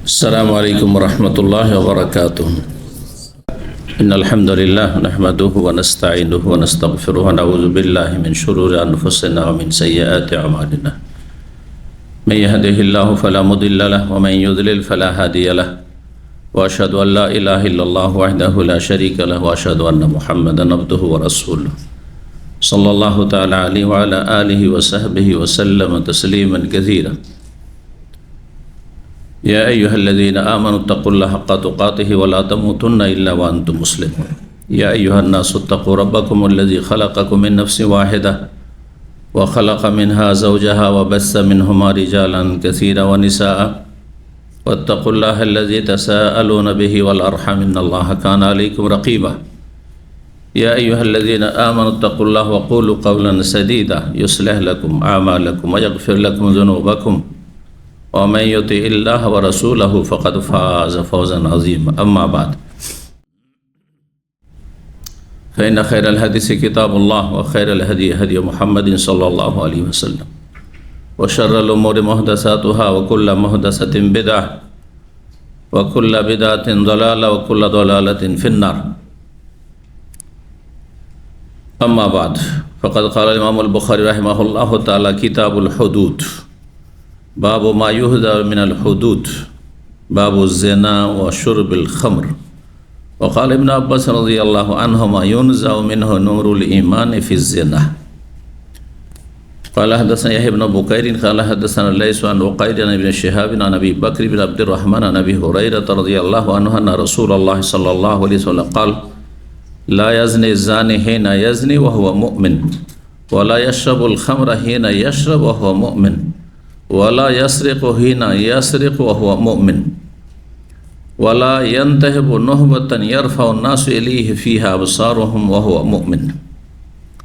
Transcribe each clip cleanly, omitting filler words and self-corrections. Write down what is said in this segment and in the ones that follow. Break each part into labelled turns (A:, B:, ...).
A: السلام عليكم ورحمة الله وبركاته. إن الحمد لله نحمده ونستعينه ونستغفره ونعوذ بالله من شرور أنفسنا ومن سيئات أعمالنا. من يهده الله فلا مضل له ومن يضلل فلا هادي له وأشهد أن لا إله إلا الله وحده لا شريك له وأشهد أن محمدا عبده ورسوله صلى الله تعالى عليه وعلى آله وصحبه وسلم تسليما كثيرا. يا أيها الذين آمنوا اتقوا الله حق تقاته ولا تموتن إلا وأنتم مسلمون. يا أيها الناس اتقوا ربكم الذي خلقكم من نفس واحدة وخلق منها زوجها وبث منهما رجالا كثيرا ونساء واتقوا الله الذي تساءلون به والأرحام إن الله كان عليكم رقيبا. يا أيها الذين آمنوا اتقوا الله وقولوا قولا سديدا يصلح لكم أعمالكم ويغفر لكم ذنوبكم ومن يطع الله ورسوله فقد فاز فوزا عظيما. أما بعد فإن خير الحديث كتاب الله وخير الهدي هدي محمد صلى الله عليه وسلم وشر الأمور محدثاتها وكل محدثة بدعة وكل بدعة ضلالة وكل ضلالة في النار. أما بعد فقد قال الإمام البخاري رحمه الله تعالى كتاب الحدود باب ما يهدى من الحدود باب الزنا وشرب الخمر. وقال ابن عباس رضي الله عنهما ينزع منه نور الإيمان في الزنا. قال حدثنا يحيى بن بكير قال حدثنا الليث عن عقيل عن ابن شهاب عن أبي بكر بن عبد الرحمن عن أبي هريرة رضي الله عنه أن رسول الله صلى الله عليه وسلم قال لا يزني الزاني حين يزني وهو مؤمن ولا يشرب الخمر حين يشرب وهو مؤمن ولا يسرق حين يسرق وهو مؤمن ولا ينتهب نهبة يرفع الناس إليه فيها أبصارهم وهو مؤمن.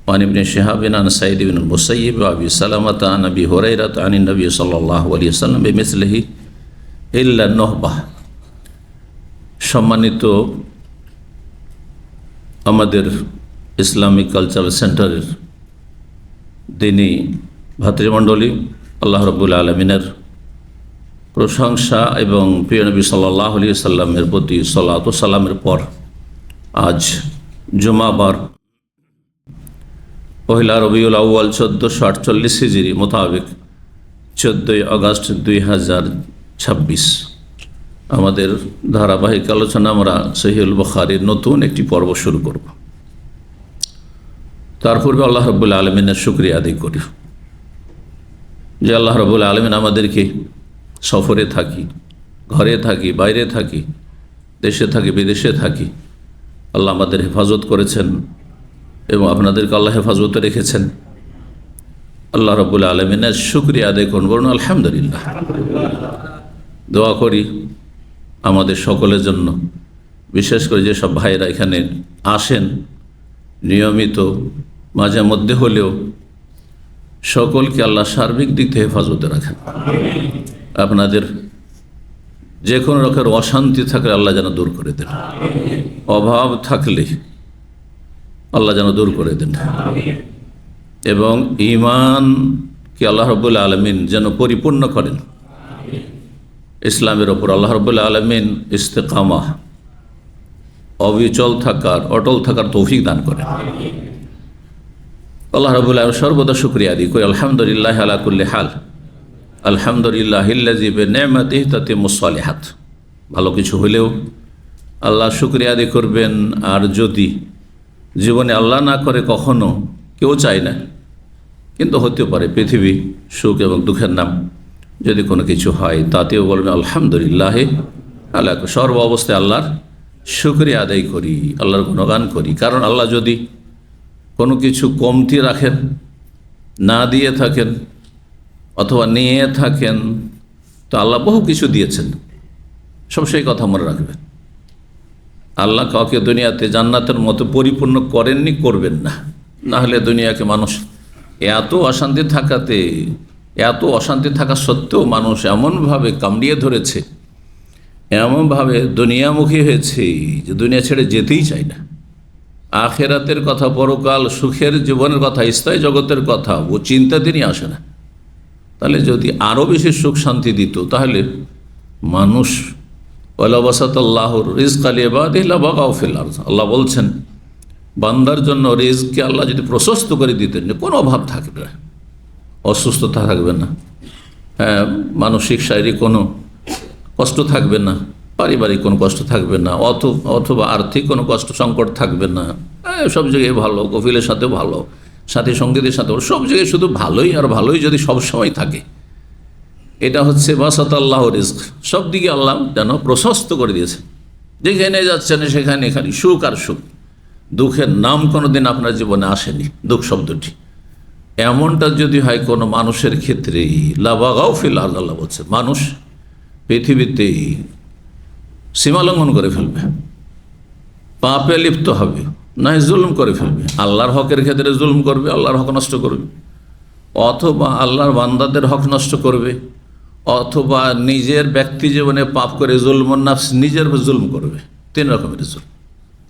A: وعن ابن شهاب عن سعيد بن المسيب وأبي سلمة عن أبي هريرة عن النبي صلى الله عليه وسلم بمثله إلا النهبة. সম্মানিত আমাদের Islamic cultural সেন্টারের দিনী ভাতৃমণ্ডলী, আল্লাহ রাব্বুল আলামিনের প্রশংসা এবং প্রিয় নবী সাল্লাল্লাহু আলাইহি সাল্লামের প্রতি সালাত ও সালামের পর আজ জুমাবার পহেলা রবিউল আউয়াল 1448 হিজরি মোতাবেক 14 আগস্ট 2026 আমাদের ধারাবাহিক আলোচনা আমরা সহিহুল বুখারীর নতুন একটি পর্ব শুরু করব। তার পূর্বে আল্লাহ রাব্বুল আলামিনের শুকরিয়া আদায় করি যে আল্লাহ রাব্বুল আলামিন আমাদেরকে সফরে থাকি, ঘরে থাকি, বাইরে থাকি, দেশে থাকি, বিদেশে থাকি, আল্লাহ আমাদের হেফাজত করেছেন এবং আপনাদেরকে আল্লাহ হেফাজতে রেখেছেন। আল্লাহ রাব্বুল আলামিনের শুকরিয়া আদায় করুন, বলুন আলহামদুলিল্লাহ। দোয়া করি আমাদের সকলের জন্য, বিশেষ করে যেসব ভাইরা এখানে আসেন নিয়মিত, মাঝে মধ্যে হলেও, সকলকে আল্লাহ সার্বিক দিক থেকে হেফাজতে রাখেন। আপনাদের যে কোনো রকমের অশান্তি থাকলে আল্লাহ যেন দূর করে দেন, অভাব থাকলে আল্লাহ যেন দূর করে দেন, এবং ঈমানকে আল্লাহ রাব্বুল আলামিন যেন পরিপূর্ণ করেন। ইসলামের ওপর আল্লাহ রাব্বুল আলামিন ইস্তেকামা, অবিচল থাকার, অটল থাকার তৌফিক দান করেন। আল্লাহ রাব্বুল আলামিন সর্বদা শুকরিয়া আদায় করি। আলহামদুলিল্লাহ আলা কুল্লি হাল, আলহামদুলিল্লাহিল্লাযী বিনি'মাতিহি তাতিম্মুস সালিহাত। ভালো কিছু হলেও আল্লাহ শুকরিয়া আদায় করবেন। আর যদি জীবনে আল্লাহ না করে, কখনো কেউ চায় না, কিন্তু হতে পারে পৃথিবী সুখ এবং দুঃখের নাম, যদি কোনো কিছু হয় তাতেও বলবেন আলহামদুলিল্লাহ আলা। সর্ব অবস্থায় আল্লাহর শুকরিয়া আদায় করি, আল্লাহর গুণগান করি। কারণ আল্লাহ যদি কোনো কিছু কমতি রাখেন, না দিয়ে থাকেন অথবা নিয়ে থাকেন, তো আল্লাহ বহু কিছু দিয়েছেন। সব সেই কথা মনে রাখবেন। আল্লাহ কাউকে দুনিয়াতে জান্নাতের মতো পরিপূর্ণ করেননি, করবেন না। না হলে দুনিয়াকে মানুষ এত অশান্তি থাকা সত্ত্বেও মানুষ এমনভাবে কামড়িয়ে ধরেছে, এমনভাবে দুনিয়ামুখী হয়েছে যে দুনিয়া ছেড়ে যেতেই চায় না। আখেরাতের কথা, পরকাল, সুখের জীবনের কথা, স্থায়ী জগতের কথা ও চিন্তা তিনি আসে না। তাহলে যদি আরও বেশি সুখ শান্তি দিত, তাহলে মানুষ ওয়ালা বাসাতাল্লাহুর রিজকা লিইবাদিহি লাবাগাউ ফিল আরদ, আল্লাহ বলছেন বান্দার জন্য রিজককে আল্লাহ যদি প্রশস্ত করে দিতেন, কোনো অভাব থাকবে না, অসুস্থতা থাকবে না, হ্যাঁ, মানসিক শারীরিক কোনো কষ্ট থাকবে না, পারিবারিক কোনো কষ্ট থাকবে না, অথবা আর্থিক কোনো কষ্ট সংকট থাকবে না, সব জায়গায় ভালো, কফিলের সাথেও ভালো, সাথী সঙ্গীদের সাথেও সব জায়গায় শুধু ভালোই আর ভালোই যদি সবসময় থাকে, এটা হচ্ছে বাসাতাল্লাহ রিজক। সব দিকে আল্লাহ যেন প্রশস্ত করে দিয়েছে, যেখানে যাচ্ছেন সেখানে খালি সুখ আর সুখ, দুঃখের নাম কোনো দিন আপনার জীবনে আসেনি, দুঃখ শব্দটি। এমনটা যদি হয় কোনো মানুষের ক্ষেত্রে, লাবাগাউ ফিল আরদ, আল্লাহ বলছে মানুষ পৃথিবীতে সীমালঙ্ঘন করে ফেলবে, পাপে লিপ্ত হবে, নয় জুলুম করে ফেলবে, আল্লাহর হকের ক্ষেত্রে জুলুম করবে, আল্লাহর হক নষ্ট করবে, অথবা আল্লাহর বান্দাদের হক নষ্ট করবে, অথবা নিজের ব্যক্তি জীবনে পাপ করে জুলমুন নাফস, নিজের জুলম করবে। 3 রকমের জুলম।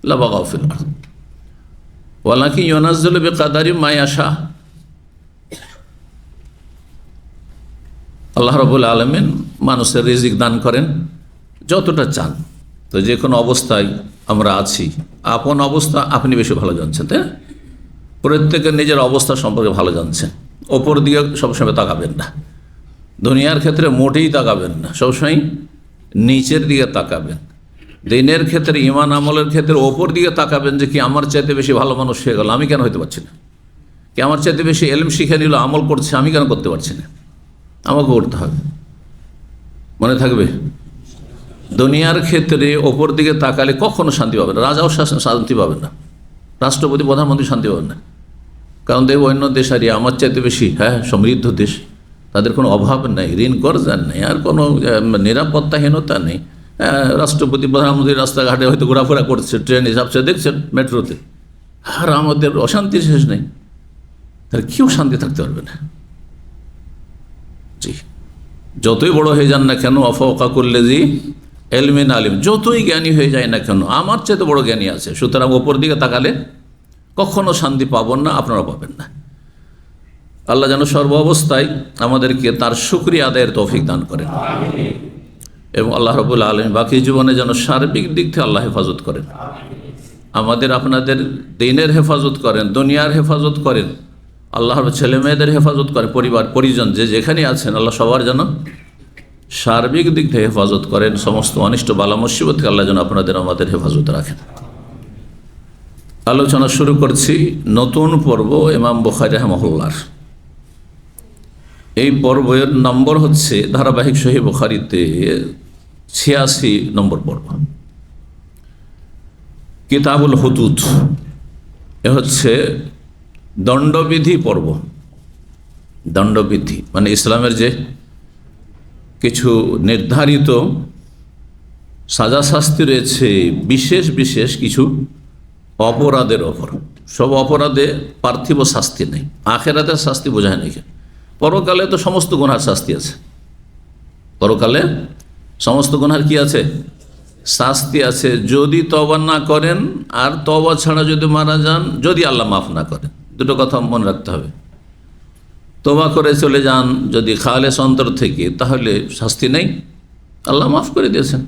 A: লাবাগাউ ফিল আরদ ওয়ালাকিন ইউনাজ্জিলু বিকাদারি মা ইয়াশা। আল্লাহ রাব্বুল আলামিন মানুষের রিজিক দান করেন যতটা চান। তো যে কোনো অবস্থায় আমরা আছি, আপন অবস্থা আপনি বেশি ভালো জানছেন, তাই না? প্রত্যেকের নিজের অবস্থা সম্পর্কে ভালো জানছেন। ওপর দিকে সবসময় তাকাবেন না, দুনিয়ার ক্ষেত্রে মোটেই তাকাবেন না, সবসময় নিচের দিকে তাকাবেন। দিনের ক্ষেত্রে, ঈমান আমলের ক্ষেত্রে ওপর দিকে তাকাবেন যে কি আমার চাইতে বেশি ভালো মানুষ হয়ে গেল, আমি কেন হইতে পারছি না? কি আমার চাইতে বেশি এলম শিখে নিল, আমল করছে, আমি কেন করতে পারছি না? আমাকে করতে হবে। মনে থাকবে, দুনিয়ার ক্ষেত্রে ওপর দিকে তাকালে কখনো শান্তি পাবে না, রাজাও শান্তি পাবে না, রাষ্ট্রপতি প্রধানমন্ত্রী শান্তি পাবে না। কারণ দেখব অন্য দেশ আর আমার চাইতে বেশি সমৃদ্ধ দেশ, তাদের কোনো অভাব নেই, ঋণ কর্জার নেই, আর কোনো নিরাপত্তাহীনতা নেই। রাষ্ট্রপতি প্রধানমন্ত্রী রাস্তাঘাটে হয়তো ঘোরাফেরা করছে, ট্রেনে যাচ্ছে, দেখছেন মেট্রোতে, আর আমাদের অশান্তির শেষ নেই। তাহলে কেউ শান্তি থাকতে পারবে না। জি, যতই বড় হয়ে যান না কেন, আফওকা কুল্লি জি ইলমিন আলিম, যতই জ্ঞানী হয়ে যায় না কেন, আমার চেয়ে বড় জ্ঞানী আছে। সুতরাং ওপর দিকে তাকালে কখনো শান্তি পাবেন না, আপনারা পাবেন না। আল্লাহ যেন সর্ব অবস্থায় আমাদেরকে তার শুকরিয়া আদায়ের তৌফিক দান করেন, এবং আল্লাহ রাব্বুল আলামিন বাকি জীবনে যেন সার্বিক দিক থেকে আল্লাহ হেফাজত করেন, আমাদের আপনাদের দিনের হেফাজত করেন, দুনিয়ার হেফাজত করেন, আল্লাহর ছেলে মেয়েদের হেফাজত করে, পরিবার পরিজন যে যেখানে আছেন, আল্লাহ সবার যেন সার্বিক দিক থেকে হেফাজত করেন। সমস্ত অনিষ্ট বালা মুসিবতকে আল্লাহ যেন আপনাদের আমাদের হেফাজত রাখেন। আলোচনা শুরু করছি নতুন পর্ব ইমাম বুখারী রাহিমাহুল্লাহর। এই পর্বের নম্বর হচ্ছে ধারাবাহিক সহিহ বুখারীতে 86 নম্বর পর্ব, কিতাবুল হুদুদ। এ হচ্ছে দণ্ডবিধি পর্ব। দণ্ডবিধি মানে ইসলামের যে কিছু নির্ধারিত সাজা শাস্তি রয়েছে, বিশেষ বিশেষ কিছু অপরাধের ওপর। সব অপরাধে পার্থিব শাস্তি নেই, আখেরাতের শাস্তি বোঝায় নাকি। পরকালে তো সমস্ত গুনার শাস্তি আছে, পরকালে সমস্ত গুনার কি আছে? শাস্তি আছে, যদি তওবা না করেন, আর তওবা ছাড়া যদি মারা যান, যদি আল্লাহ মাফ না করেন। দুটো কথা মনে রাখতে হবে। তওবা করে চলে যান যদি খালেস অন্তর থেকে, তাহলে শাস্তি নেই, আল্লাহ মাফ করে দিয়েছেন।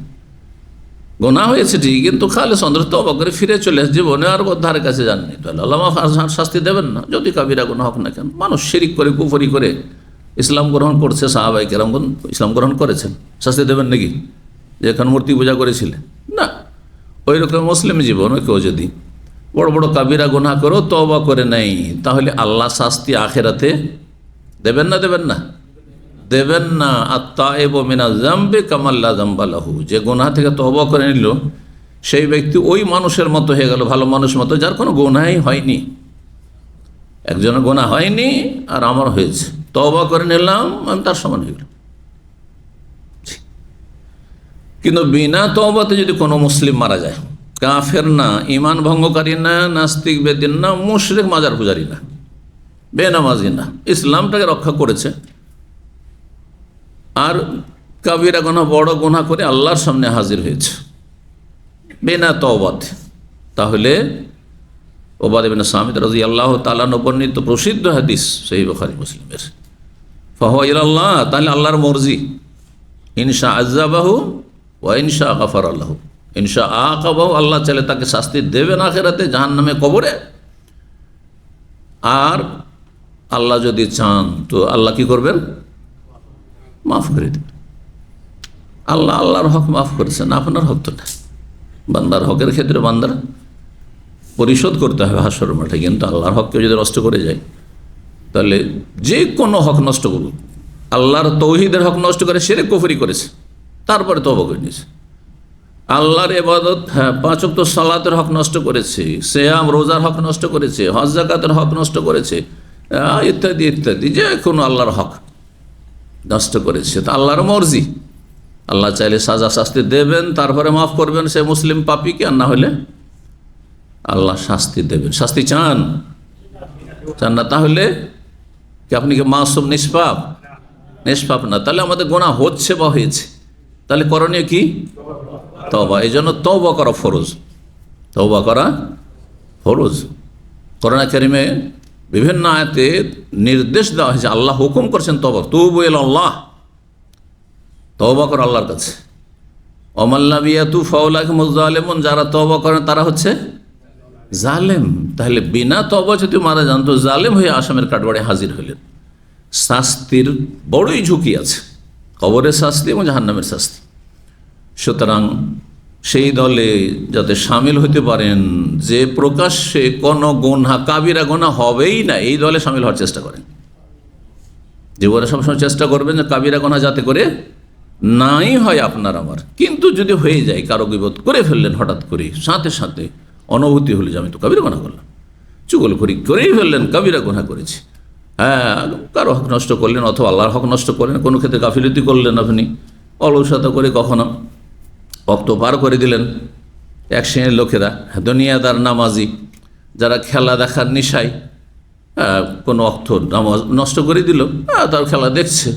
A: গুনাহ হয়েছে ঠিক, কিন্তু খালেস অন্তর তওবা করে ফিরে চলে জীবনে আর ধারে কাছে যাননি, তাহলে আল্লাহ মাফ শাস্তি দেবেন না, যদি কাবিরা গুনাহ হোক না কেন। মানুষ শিরিক করে, কুফরি করে ইসলাম গ্রহণ করছে, সাহাবায়ে কেরামগণ ইসলাম গ্রহণ করেছেন, শাস্তি দেবেন নাকি? যে এখন মূর্তি পূজা করেছিলেন না, ওই রকম মুসলিম জীবনে কেউ যদি বড় বড় কাবিরা গুনাহ করো, তওবা করে নেই, তাহলে আল্লাহ শাস্তি আখেরাতে দেবেন না? দেবেন না, দেবেন না। আত-তাইবু মিনাজ যামবি কামান লা যামবা লাহু, যে গুনাহ থেকে তওবা করে নিল, সেই ব্যক্তি ওই মানুষের মতো হয়ে গেল, ভালো মানুষের মতো, যার কোনো গুনাহই হয়নি। একজনের গুনাহ হয়নি আর আমার হয়েছে, তওবা করে নিলাম, আমি তার সমান হয়ে গেলাম। কিন্তু বিনা তওবাতে যদি কোনো মুসলিম মারা যায়, কাফের না, ঈমান ভঙ্গকারী না, নাস্তিক বেদিন না, মুশরিক মাজার পূজারী না, বেনামাজি না, ইসলামটাকে রক্ষা করেছে, আর কাবিরা গুনাহ বড় গুনাহ করে আল্লাহর সামনে হাজির হয়েছে বিনা তওবাতে, তাহলে উবাদা ইবনে সামিত রাদিয়াল্লাহু তাআলা বর্ণিত প্রসিদ্ধ হাদিস সহিহ বুখারী মুসলিমের, ফাহুয়া ইলাল্লাহ, তাহলে আল্লাহর মর্জি, ইনশা আযাবাহু ওয়া ইনশা গাফারা লাহু। ইনশা আকাবাহু, আল্লাহ চাইলে তাকে শাস্তি দেবেন আখিরাতে জাহান্নামে, কবরে। আর আল্লাহ যদি চান তো আল্লাহ কি করবেন? মাফ করে দেবেন। আল্লাহর হক মাফ করেছেন, আপনার হক তো না। বান্দার হকের ক্ষেত্রে বান্দার পরিশোধ করতে হবে হাসরের মাঠে, কিন্তু আল্লাহর হককে যদি নষ্ট করে যায় তাহলে যে কোনো হক নষ্ট করুক। আল্লাহর তৌহিদের হক নষ্ট করে শিরক কুফরি করেছে, তারপরে তওবা করে নিয়েছে। আল্লাহর ইবাদত, 5 ওয়াক্ত সালাতের হক নষ্ট করেছে, সিয়াম রোজার হক নষ্ট করেছে, হজ যাকাতের হক নষ্ট করেছে, ইত্যাদি ইত্যাদি, যে কোনো আল্লাহর হক নষ্ট করেছে। তা আল্লাহর মর্জি, আল্লাহ চাইলে সাজা শাস্তি দেবেন, তারপরে মাফ করবেন সে মুসলিম পাপীকে, আর না হলে আল্লাহ শাস্তি দেবেন। শাস্তি চান না? তাহলে কি আপনি কি মাসুম, নিষ্পাপ না? তাহলে আমাদের গুনাহ হচ্ছে বা হয়েছে, তাহলে করণীয় কি? তওবা। এই জন্য তওবা করা ফরজ, তওবা করা ফরজ। কোরআন কারীমে বিভিন্ন আয়াতে নির্দেশ দেওয়া হয়েছে, আল্লাহ হুকুম করছেন তওবা, তুবু ইলাল্লাহ, তওবা করো আল্লাহর কাছে। ওয়ামান লাম ইয়াতুব ফাউলাইকা হুমুজ জালিমুন, যারা তওবা করেন তারা হচ্ছে জালেম। তাহলে বিনা তওবা যদি মারা যান তো জালেম হয়ে আসামের কাঠগড়ে হাজির হইলেন। শাস্তির বড়ই ঝুঁকি আছে, কবরের শাস্তি এবং জাহান্নামের শাস্তি। সুতরাং সেই দলে যাতে সামিল হতে পারেন যে প্রকাশ্যে কোনো গুনাহ, কাবিরা গুনাহ হবেই না, এই দলে সামিল হওয়ার চেষ্টা করেন। জীবনে সবসময় চেষ্টা করবেন যে কাবিরা গুনাহ যাতে করে নাই হয় আপনার আমার। কিন্তু যদি হয়ে যায়, কারো গীবত করে ফেললেন হঠাৎ করে, সাথে সাথে অনুভূতি হলো যে আমি তো কাবিরা গুনাহ করলাম, চুগলখড়ি করেই ফেললেন, কাবিরা গুনাহ করেছি। কারো হক নষ্ট করলেন অথবা আল্লাহর হক নষ্ট করলেন, কোনো ক্ষেত্রে গাফিলতি করলেন, আপনি অলসতা করে কখনো অক্ত পার করে দিলেন। এক শ্রেণীর লোকেরা দুনিয়াদার নামাজি, যারা খেলা দেখার নেশায় কোনো অক্ত নামাজ নষ্ট করে দিল, তার খেলা দেখছে।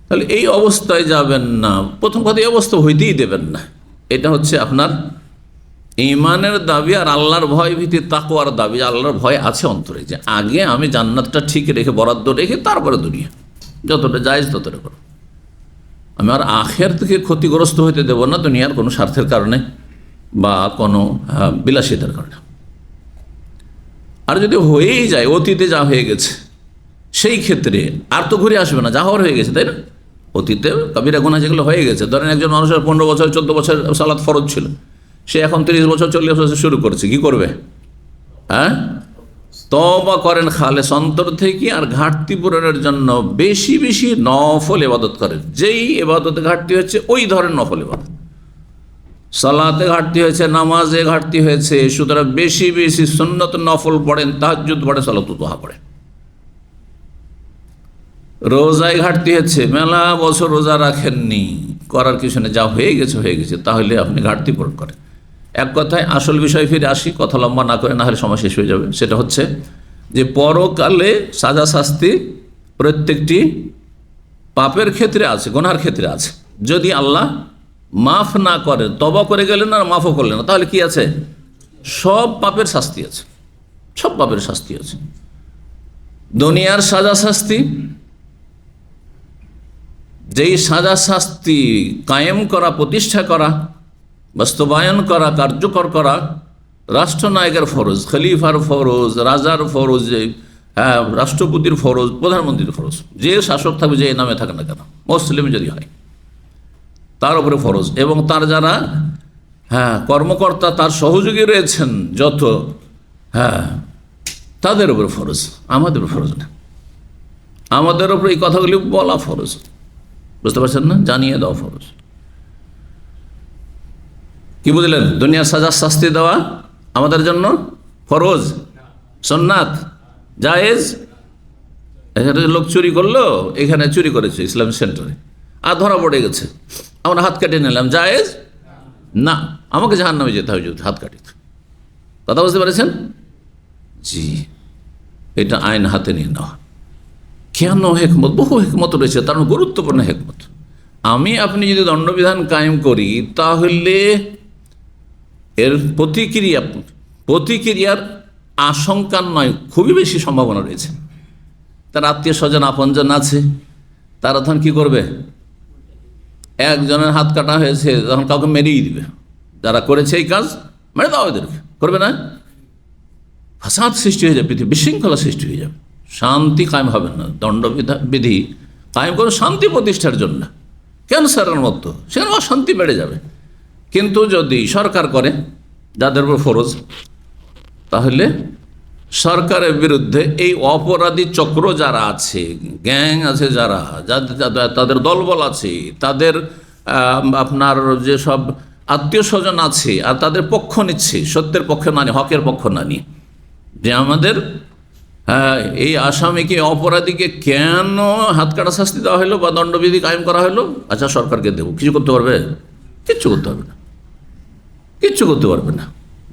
A: তাহলে এই অবস্থায় যাবেন না। প্রথম কথা, এই অবস্থা হইতেই দেবেন না। এটা হচ্ছে আপনার ঈমানের দাবি আর আল্লাহর ভয় ভীতি তাকওয়ার দাবি। আল্লাহর ভয় আছে অন্তরে, যে আগে আমি জান্নাতটা ঠিক রেখে, বরাদ্দ রেখে, তারপরে দুনিয়া যতটা জায়েজ ততটা করো। আমি আর আখের থেকে ক্ষতিগ্রস্ত হইতে দেব না দুনিয়ার কোনো স্বার্থের কারণে বা কোনো বিলাসিতার কারণে। আর যদি হয়েই যায়, অতীতে যা হয়ে গেছে, সেই ক্ষেত্রে আর তো ঘুরে আসবে না, যা হওয়ার হয়ে গেছে, তাই না? অতীতে কাবিরা গুনাহ যেগুলো হয়ে গেছে, ধরেন একজন মানুষের 15 বছর 14 বছর সালাত ফরজ ছিল, সে এখন 30 বছর 40 বছর শুরু করেছে, কি করবে? তওবা করেন খালেস অন্তর থেকে, আর ঘাটতি পূরণের জন্য বেশি বেশি নফল ইবাদত করেন। যেই ইবাদতে ঘাটতি হচ্ছে ওই ধরনের নফল ইবাদত। সালাতে ঘাটতি হয়েছে, নামাজে ঘাটতি হয়েছে, সুতরাং বেশি বেশি সুন্নত নফল পড়েন, তাহাজ্জুদ পড়েন, সালাতুত দুহা পড়েন। রোজায় ঘাটতি হচ্ছে, মেলা বছর রোজা রাখেননি, করার কিছু নেই, যা হয়ে গেছে হয়ে গেছে, তাহলে আপনি ঘাটতি পূরণ করেন। এক কথায় আসল বিষয় ফিরে আসি, কথা লম্বা না করে, না হলে সময় শেষ হয়ে যাবে। সেটা হচ্ছে যে পরকালে সাজা শাস্তি প্রত্যেকটি পাপের ক্ষেত্রে আছে, গুনার ক্ষেত্রে আছে। যদি আল্লাহ মাফ না করেন, তওবা করে গেলেন আর মাফও করলেন না, তাহলে কি আছে? সব পাপের শাস্তি আছে, সব পাপের শাস্তি আছে। দুনিয়ার সাজা শাস্তি, যেই সাজা শাস্তি কায়েম করা, প্রতিষ্ঠা করা, বাস্তবায়ন করা, কার্যকর করা রাষ্ট্রনায়কের ফরজ, খলিফার ফরজ, রাজার ফরজ, রাষ্ট্রপতির ফরজ, প্রধানমন্ত্রীর ফরজ, যে শাসক থাকবে, যে নামে থাকে না কেন, মুসলিম যদি হয়, তার উপরে ফরজ। এবং তার যারা কর্মকর্তা, তার সহযোগী রয়েছেন যত, তাদের উপরে ফরজ, আমাদের উপর ফরজ না। আমাদের উপরে এই কথাগুলি বলা ফরজ, বুঝতে পারছেন না? জানিয়ে দেওয়া ফরজ। কি বুঝলেন? দুনিয়ার সাজা শাস্তি দেওয়া আমাদের জন্য ফরজ, সুন্নাত, জায়েজ। এখানে লোক চুরি করলো, এখানে চুরি করেছে ইসলামিক সেন্টারে, আর ধরা পড়ে গেছে, আমরা হাত কেটে নিলাম, জায়েজ না, আমাকে জাহান্নামে যেতে হবে যদি হাত কাটি। কথা বুঝতে পেরেছেন? জি, এটা আইন হাতে নিয়ে নেওয়া। কেন? হেকমত, বহু হেকমত রয়েছে, তার গুরুত্বপূর্ণ হেকমত। আপনি যদি দণ্ডবিধান কায়েম করি, তাহলে এর প্রতিক্রিয়ার আশঙ্কা নয়, খুবই বেশি সম্ভাবনা রয়েছে। তার আত্মীয় স্বজন আপনজন আছে, তারা তখন কী করবে? একজনের হাত কাটা হয়েছে, তখন কাউকে মেরেই দিবে। যারা করেছে এই কাজ মেরে দাও, এদেরকে করবে না, ফাসাদ সৃষ্টি হয়ে যাবে, পৃথিবী বিশৃঙ্খলা সৃষ্টি হয়ে যাবে, শান্তি কায়েম হবে না। দণ্ডবিধি কায়েম করে শান্তি প্রতিষ্ঠার জন্য, ক্যান্সারের মতো সেখানে অশান্তি বেড়ে যাবে। কিন্তু যদি সরকার করে যাদের উপর ফরজ, তাহলে সরকারের বিরুদ্ধে এই অপরাধী চক্র যারা আছে, গ্যাং আছে, যারা তাদের দলবল আছে, তাদের আপনার যেসব আত্মীয় স্বজন আছে, আর তাদের পক্ষ নিচ্ছে, সত্যের পক্ষ না নিয়ে, হকের পক্ষ না নিয়ে, যে আমাদের এই আসামিকে, অপরাধীকে কেন হাতকাটা শাস্তি দেওয়া হলো বা দণ্ডবিধি কায়েম করা হলো, আচ্ছা সরকারকে দেবো, কিছু করতে পারবে? কিচ্ছু করতে পারবে না, কিচ্ছু করতে পারবে না,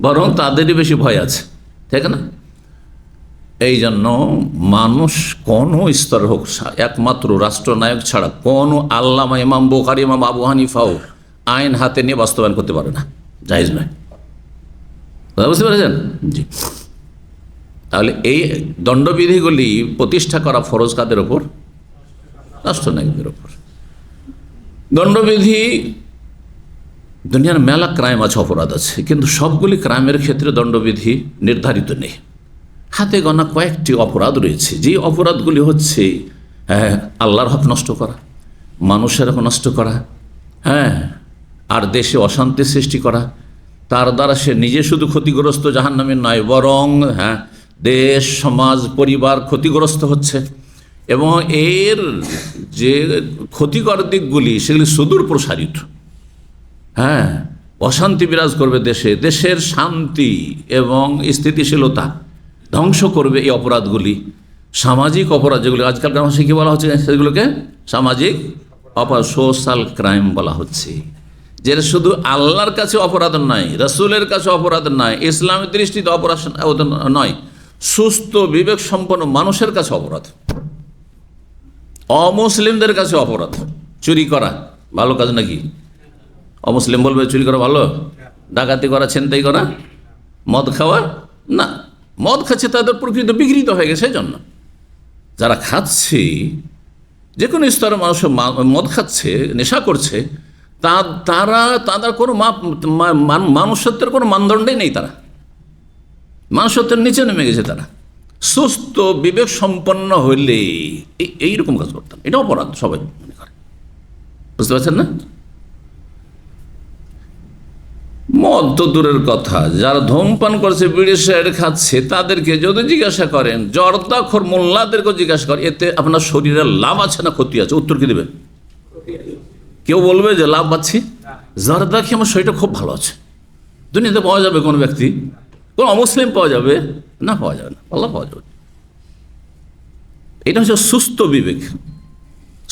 A: বরং তাদেরই বেশি ভয় আছে, ঠিক না? এই জন্য মানুষ কোনো স্তর হোক, একমাত্র রাষ্ট্রনায়ক ছাড়া কোনো আল্লামা, ইমাম বুখারী, ইমাম আবু হানিফাও আইন হাতে নিয়ে বাস্তবায়ন করতে পারে না, জায়েজ নয়। বুঝতে পেরেছেন? জি। তাহলে এই দণ্ডবিধিগুলি প্রতিষ্ঠা করা ফরজ কাদের ওপর? রাষ্ট্রনায়কদের ওপর। দণ্ডবিধি, দুনিয়ার মেলা ক্রাইম আছে, অপরাধ আছে, কিন্তু সবগুলি ক্রাইমের ক্ষেত্রে দণ্ডবিধি নির্ধারিত নেই। হাতে গোনা কয়েকটি অপরাধ রয়েছে, যে অপরাধগুলি হচ্ছে আল্লাহর হক নষ্ট করা, মানুষের হক নষ্ট করা, আর দেশে অশান্তি সৃষ্টি করা, তার দ্বারা সে নিজে শুধু ক্ষতিগ্রস্ত, জাহান্নামী নয়, বরং দেশ, সমাজ, পরিবার ক্ষতিগ্রস্ত হচ্ছে, এবং এর যে ক্ষতিকর দিকগুলি সেগুলি সুদূর প্রসারিত। অশান্তি বিরাজ করবে দেশে, দেশের শান্তি এবং স্থিতিশীলতা ধ্বংস করবে এই অপরাধগুলি। সামাজিক অপরাধ যেগুলি আজকালকার ভাষায় কী বলা হচ্ছে, সেগুলোকে সামাজিক অপরাধ, সোশ্যাল ক্রাইম বলা হচ্ছে। যেটা শুধু আল্লাহর কাছে অপরাধ নয়, রাসূলের কাছে অপরাধ নয়, ইসলামের দৃষ্টিতে অপরাধ নয়, সুস্থ বিবেক সম্পন্ন মানুষের কাছে অপরাধ, অমুসলিমদের কাছে অপরাধ। চুরি করা ভালো কাজ নাকি? অমুসলিম বলবে চুরি করা ভালো? ডাকাতি করা, ছিনতাই করা, মদ খাওয়া না। মদ খাচ্ছে তাদের প্রকৃত বিকৃত হয়ে গেছে। সেই জন্য যারা খাচ্ছে, যে কোনো স্তরে মানুষ মদ খাচ্ছে, নেশা করছে, তাদের কোনো মানুষত্বের কোনো মানদণ্ডই নেই, তারা মানুষত্বের নিচে নেমে গেছে। তারা সুস্থ বিবেক সম্পন্ন হইলে এইরকম কাজ করতাম, এটা অপরাধ সবাই মনে করে। বুঝতে পারছেন না? মদ তো দূরের কথা, যারা ধূমপান করছে, বিড়ি সিগারেট খাচ্ছে, তাদেরকে যদি জিজ্ঞাসা করেন, জর্দাখোর মোল্লাদেরকেও জিজ্ঞাসা করেন, এতে আপনার শরীরের লাভ আছে না ক্ষতি আছে, উত্তর কি দেবে? কেউ বলবে যে লাভ পাচ্ছি, জর্দা খেয়ে আমার শরীরটা খুব ভালো আছে। দুনিয়াতে পাওয়া যাবে কোন ব্যক্তি, কোন অমুসলিম পাওয়া যাবে না? পাওয়া যাবে না, আল্লাহ পাওয়া যাবে। এটা হচ্ছে সুস্থ বিবেক।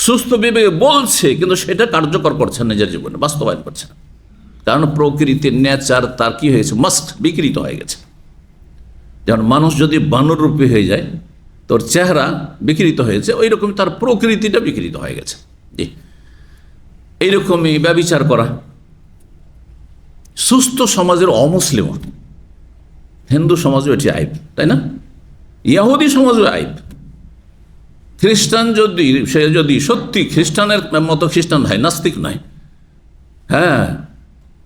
A: সুস্থ বিবেক বলছে, কিন্তু সেটা কার্যকর করছে না, নিজের জীবনে বাস্তবায়ন করছে না। কারণ প্রকৃতির নেচার তার কি হয়েছে, মাস্ট বিকৃত হয়ে গেছে। যেমন মানুষ যদি বানররূপী হয়ে যায়, তোর চেহারা বিকৃত হয়েছে, ওই রকম তার প্রকৃতিটা বিকৃত হয়ে গেছে। জি, এইরকমই ব্যভিচার করা। সুস্থ সমাজের অমুসলিম, হিন্দু সমাজও এটি আইব, তাই না? ইহুদি সমাজও আইব। খ্রিস্টান সে যদি সত্যি খ্রিস্টানের মতো খ্রিস্টান হয়, নাস্তিক নয়,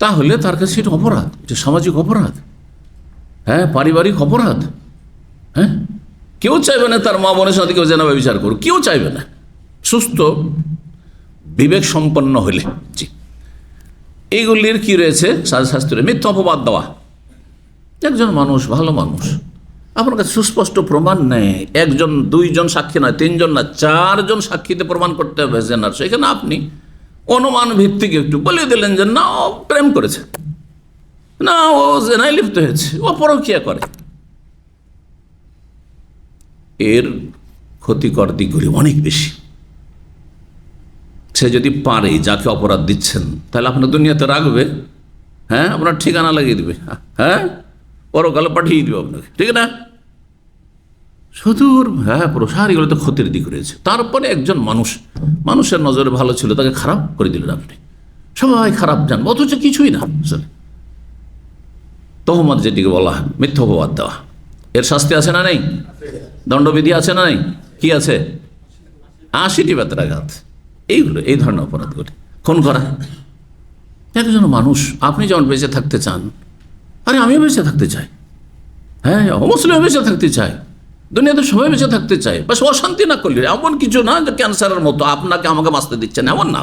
A: তাহলে তার কাছে এটা অপরাধ, এটা সামাজিক অপরাধ, পারিবারিক অপরাধ। কেউ চাইবে না তার মা বোনের সাথে কেউ যেন ব্যভিচার করুক, কেউ চাইবে না, সুস্থ বিবেক সম্পন্ন হলে। জি, এইগুলির কি রয়েছে? শাস্ত্রে মিথ্যা অপবাদ দেওয়া। একজন মানুষ, ভালো মানুষ, আপনার কাছে সুস্পষ্ট প্রমাণ নেই, একজন দুইজন সাক্ষী নয়, তিনজন না, চারজন সাক্ষীতে প্রমাণ করতে হবে জেনার, সেখানে আপনি অনুমান ভিত্তিক একটু বলে দিলেন যে না, ও প্রেম করেছে, না ও জেনায় লিপ্ত হয়েছে, ও পরকীয়া করে। এর ক্ষতিকর দিকগুলি অনেক বেশি। সে যদি পারে, যাকে অপরাধ দিচ্ছেন, তাহলে আপনার দুনিয়াতে রাখবে, আপনার ঠিকানা লাগিয়ে দিবে, পরকালে পাঠিয়ে দিবে আপনাকে, ঠিক না? সুদূর প্রসার, এগুলো তো ক্ষতির দিক রয়েছে। তারপরে একজন মানুষের নজরে ভালো ছিল, তাকে খারাপ করে দিলেন আপনি, সবাই খারাপ জানবে, অথচ কিছুই না। তহমত যেটিকে বলা হয়, মিথ্যা অপবাদ দেওয়া, এর শাস্তি আছে না নেই? দণ্ডবিধি আছে না নেই? কি আছে? 80টি বেত্রাঘাত। এইগুলো, এই ধরনের অপরাধগুলি খুন করা। একজন মানুষ, আপনি যেমন বেঁচে থাকতে চান, আরে আমিও বেঁচে থাকতে চাই, হ্যাঁ, অমুসলিম বেঁচে থাকতে চাই, দুনিয়াতে সবাই বেঁচে থাকতে চাই, বাস অশান্তি না করলে। এমন কিছু না যে ক্যান্সারের মতো আপনাকে আমাকে বাঁচতে দিচ্ছেন, এমন না।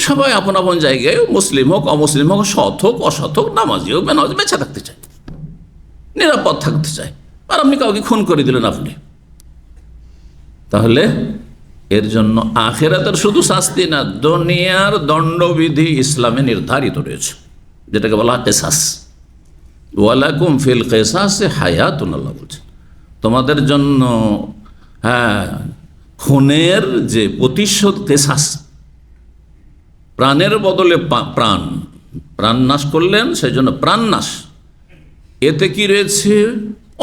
A: সবাই আপন আপন জায়গায়, মুসলিম হোক অমুসলিম হোক, সৎ হোক অসৎ হোক, নামাজি হোক বেনামাজি, বেঁচে থাকতে চাই, নিরাপদ থাকতে চাই। আর আপনি কাউকে খুন করে দিলেন আপনি, তাহলে এর জন্য আখিরাতের শুধু শাস্তি না, দুনিয়ার দণ্ডবিধি ইসলামে নির্ধারিত রয়েছে, যেটাকে বলা হয় কিসাস। ওয়ালাকুম ফিল কিসাসে হায়াতুন, আল্লাহ বলছেন তোমাদের জন্য, হ্যাঁ, খুনের যে প্রতিশোধ, কিসাস, প্রাণের বদলে প্রাণ নাশ করলেন, সেই জন্য প্রাণ নাশ। এতে কি রয়েছে?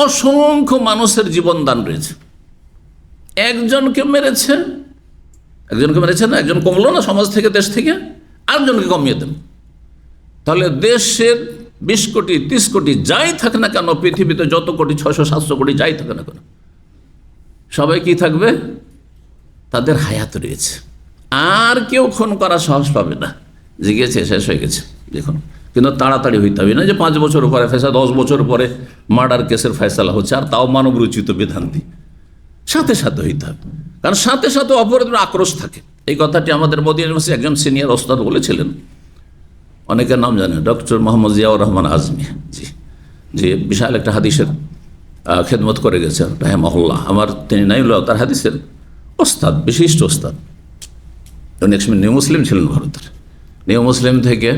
A: অসংখ্য মানুষের জীবন দান রয়েছে। একজনকে মেরেছেন না, একজন কমলো না সমাজ থেকে, দেশ থেকে, আরেকজনকে কমিয়ে দেন, তাহলে দেশের 20 কোটি 30 কোটি যাই থাকে না কেন, পৃথিবীতে যত কোটি 600-700 কোটি যাই থাকে না কেন, সবাই কি থাকবে? তাদের হায়াত রয়েছে। আর কেউ খুন করা সাহস পাবে না, যে গেছে শেষ হয়ে গেছে দেখুন। কিন্তু তাড়াতাড়ি হইতে হবে না যে 5 বছর পরে ফেসলা, 10 বছর পরে মার্ডার কেসের ফয়সালা হচ্ছে, আর তাও মানবরচিত বিধান দিয়ে, সাথে সাথে হইতে হবে। কারণ সাথে সাথে অপরাধের আক্রোশ থাকে। এই কথাটি আমাদের মদিনা ইউনিভার্সিটি একজন সিনিয়র ওস্তাদ বলেছিলেন, অনেকের নাম জানেন, ডক্টর মোহাম্মদ জিয়াউর রহমান আজমি, যে বিশাল একটা হাদিসের খেদমত করে গেছেন রাহিমাহুল্লাহ। তিনি নাইউল্লাহ তার হাদিসের ওস্তাদ, বিশিষ্ট ওস্তাদ। উনি একসময় নিউ মুসলিম ছিলেন ভারতের। নিউ মুসলিম থেকে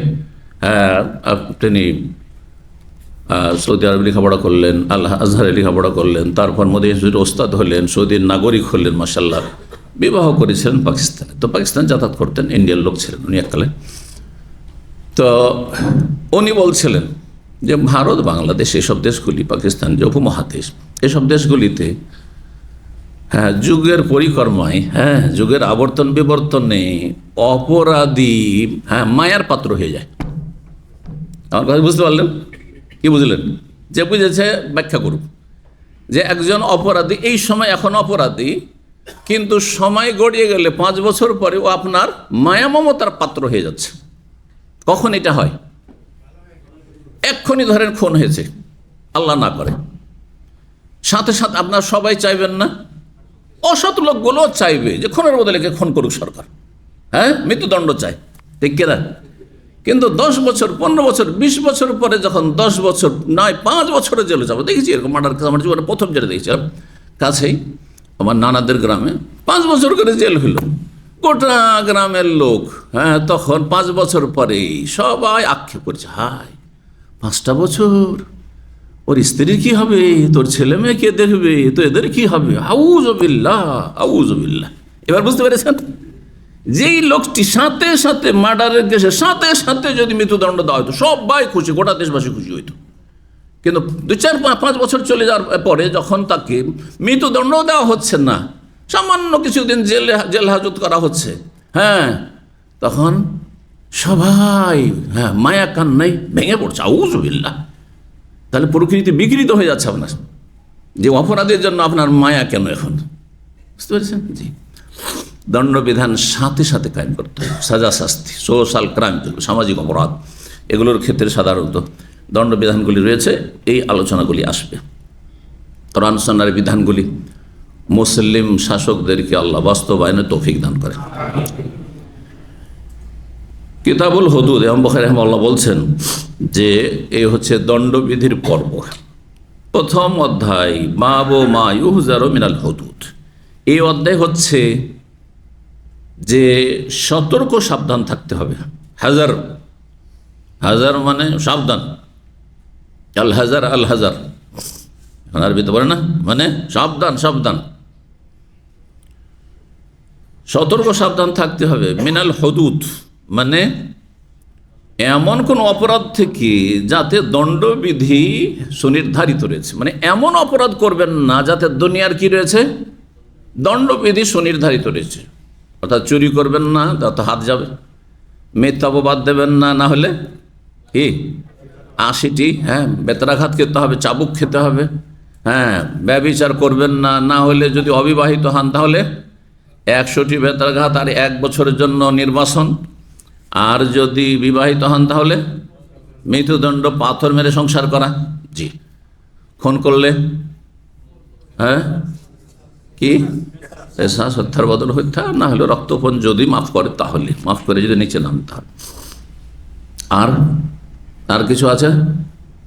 A: তিনি সৌদি আরবে লেখাপড়া করলেন, আল আজহারে লেখাপড়া করলেন, তারপর মদিনা ইউনিভার্সিটির ওস্তাদ হলেন, সৌদির নাগরিক হলেন মাশাআল্লাহ। বিবাহ করেছিলেন পাকিস্তানে, তো পাকিস্তান যাতায়াত করতেন, ইন্ডিয়ার লোক ছিলেন উনি এককালে। তো উনি বলছিলেন যে ভারত, বাংলাদেশ, এসব দেশগুলি, পাকিস্তান যে উপমহাদেশ, এসব দেশগুলিতে যুগের পরিক্রমায়, যুগের আবর্তন বিবর্তনে অপরাধী মায়ার পাত্র হয়ে যায়। আমার কথা বুঝতে পারলেন? কি বুঝলেন? যে বুঝেছে ব্যাখ্যা করুন। যে একজন অপরাধী এই সময় এখন অপরাধী, কিন্তু সময় গড়িয়ে গেলে 5 বছর পরে ও আপনার মায়া মমতার পাত্র হয়ে যাচ্ছে। কখন এটা হয়? এক্ষুনি ধরেন খুন হয়েছে, আল্লাহ না করে, সাথে সাথে আপনার সবাই চাইবেন না, অসৎ লোকগুলো চাইবে যে খুনের বদলে খুন করুক সরকার, মৃত্যুদণ্ড চাই, ঠিক কিনা? কিন্তু 10 বছর 15 বছর 20 বছর পরে যখন 10 বছর নয় 5 বছরে জেলে যাবো, দেখেছি এরকম মার্ডার কেস আমার জীবনে প্রথম জেলে দেখেছিলাম, কাছেই আমার নানাদের গ্রামে 5 বছর করে জেল হইল, গোটা গ্রামের লোক। তখন 5 বছর পরেই সবাই আক্ষেপ করছে, হায় 5টা বছর, ওর স্ত্রীর কি হবে, তোর ছেলে মেয়ে কে দেখবে, তো এদের কি হবে, আউযুবিল্লাহ আউযুবিল্লাহ। এবার বুঝতে পেরেছেন? যেই লোকটি সাথে সাথে মার্ডারের কেসে সাথে সাথে যদি মৃত্যুদণ্ড দেওয়া হতো, সবাই খুশি, গোটা দেশবাসী খুশি হইতো। কিন্তু 2-4-5 বছর চলে যাওয়ার পরে যখন তাকে মৃত্যুদণ্ড দেওয়া হচ্ছে না, সামান্য কিছুদিন জেল হাজত করা হচ্ছে, তখন সবাই মায়া কান্নাই ভেঙে পড়ছে, আউযুবিল্লাহ। তাহলে প্রকৃতি বিকৃত হয়ে যাচ্ছে আপনার, যে অপরাধের জন্য আপনার মায়া কেন এখন? বুঝতে পেরেছেন? জি, দণ্ডবিধান সাথে সাথে কায়েম করতে হবে। সাজা শাস্তি, সোশ্যাল ক্রাইম, সামাজিক অপরাধ, এগুলোর ক্ষেত্রে সাধারণত দণ্ডবিধানগুলি রয়েছে, এই আলোচনাগুলি আসবে। কোরআন সুন্নাহর বিধানগুলি মুসলিম শাসকদেরকে আল্লাহ বাস্তবায়নে তৌফিক দান করে। কিতাবুল হুদুদ, ইমাম বুখারী রাহিমাহুল্লাহ বলছেন যে এই হচ্ছে দণ্ডবিধির পর্ব। প্রথম অধ্যায় বাবু মা ইউহজারু মিনাল হুদুদ। এই অধ্যায় হচ্ছে যে সতর্ক সাবধান থাকতে হবে। হাজার, হাজার মানে সাবধান, আল হাজার আল হাজার, এখন আরবিতে বলে না, মানে সাবধান সাবধান, সতর্ক সাবধান থাকতে হবে। মিনাল হুদুদ মানে এমন কোন অপরাধ থেকে যাতে দণ্ডবিধি সুনির্ধারিত রয়েছে, মানে এমন অপরাধ করবেন না যাতে দুনিয়ার কি রয়েছে, দণ্ডবিধি সুনির্ধারিত রয়েছে। অর্থাৎ চুরি করবেন না, যাতে হাত যাবে, মিথ্যা অপবাদ দেবেন না, না হলে কি 80টি বেত্রাঘাত খেতে হবে, চাবুক খেতে হবে। ব্যভিচার করবেন না, না হলে যদি অবিবাহিত হন তাহলে 100টি বেত্রাঘাত আর 1 বছরের জন্য নির্বাসন। আর যদি বিবাহিত হন তাহলে মৃত্যুদণ্ড, পাথর মেরে সংসার করা। জি। খুন করলে হ্যাঁ কি শ্বাস হত্যার বদল হত্যা, না হলে রক্তপণ যদি মাফ করে তাহলে, মাফ করে যদি নিচে নাম তাহলে। আর আর কিছু আছে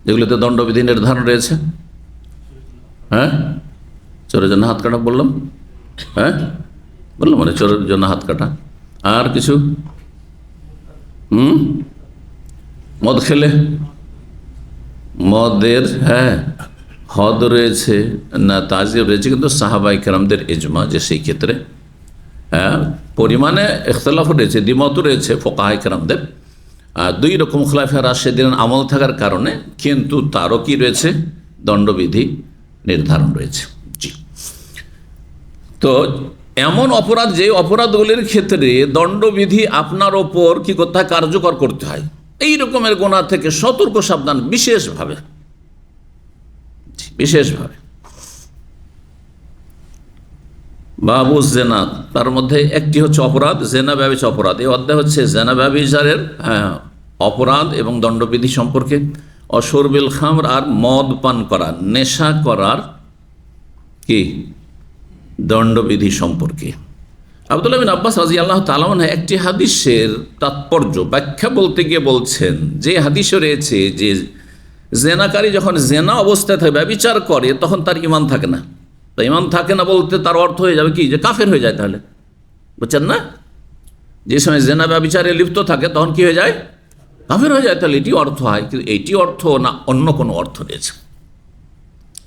A: যেগুলোতে দণ্ডবিধি নির্ধারণ রয়েছে? হ্যাঁ, চোরের জন্য হাত কাটা বললাম। হ্যাঁ বললাম, মানে চোরের জন্য হাত কাটা। আর কিছু? মদ খেলে মদের হদ রয়েছে না তাজিব রয়েছে, কিন্তু সাহাবায়ে কেরামদের ইজমা যে সেই ক্ষেত্রে পরিমাণে ইখতিলাফ রয়েছে, দ্বিমত রয়েছে ফুকাহায়ে কেরামদের। 2 রকম খুলাফায়ে রাশিদিনের আমল থাকার কারণে, কিন্তু তারও কি রয়েছে, দণ্ডবিধি নির্ধারণ রয়েছে। জি। তো এমন অপরাধ, যে অপরাধগুলির ক্ষেত্রে দণ্ডবিধি আপনার ওপর কি করতে হয়, কার্যকর করতে হয়, এই রকমের গুনাহ থেকে সতর্ক সাবধান বিশেষভাবে। বাবু জেনা, তার মধ্যে একটি হচ্ছে অপরাধ জেনা ব্যভিচার অপরাধ। এই অধ্যায় হচ্ছে জেনা ব্যভিচারের অপরাধ এবং দণ্ডবিধি সম্পর্কে। অশরবিল খামর, আর মদ পান করা, নেশা করার কি দণ্ডবিধি সম্পর্কে। আব্দুল্লাহ বিন আব্বাস রাদিয়াল্লাহু তাআলা আনহু একটি হাদিসের তাৎপর্য ব্যাখ্যা বলতে গিয়ে বলছেন, যে হাদিসে রয়েছে যে জেনাকারী যখন জেনা অবস্থায় থাকে, ব্যভিচার করে, তখন তার ঈমান থাকে না। তো ঈমান থাকে না বলতে তার অর্থ হয়ে যাবে কি, যে কাফের হয়ে যায়। তাহলে বুঝছেন না, যে সময় জেনা ব্যভিচারে লিপ্ত থাকে তখন কি হয়ে যায়, কাফের হয়ে যায়। তাহলে এটি অর্থ হয়, কিন্তু এটি অর্থ না অন্য কোনো অর্থ রয়েছে,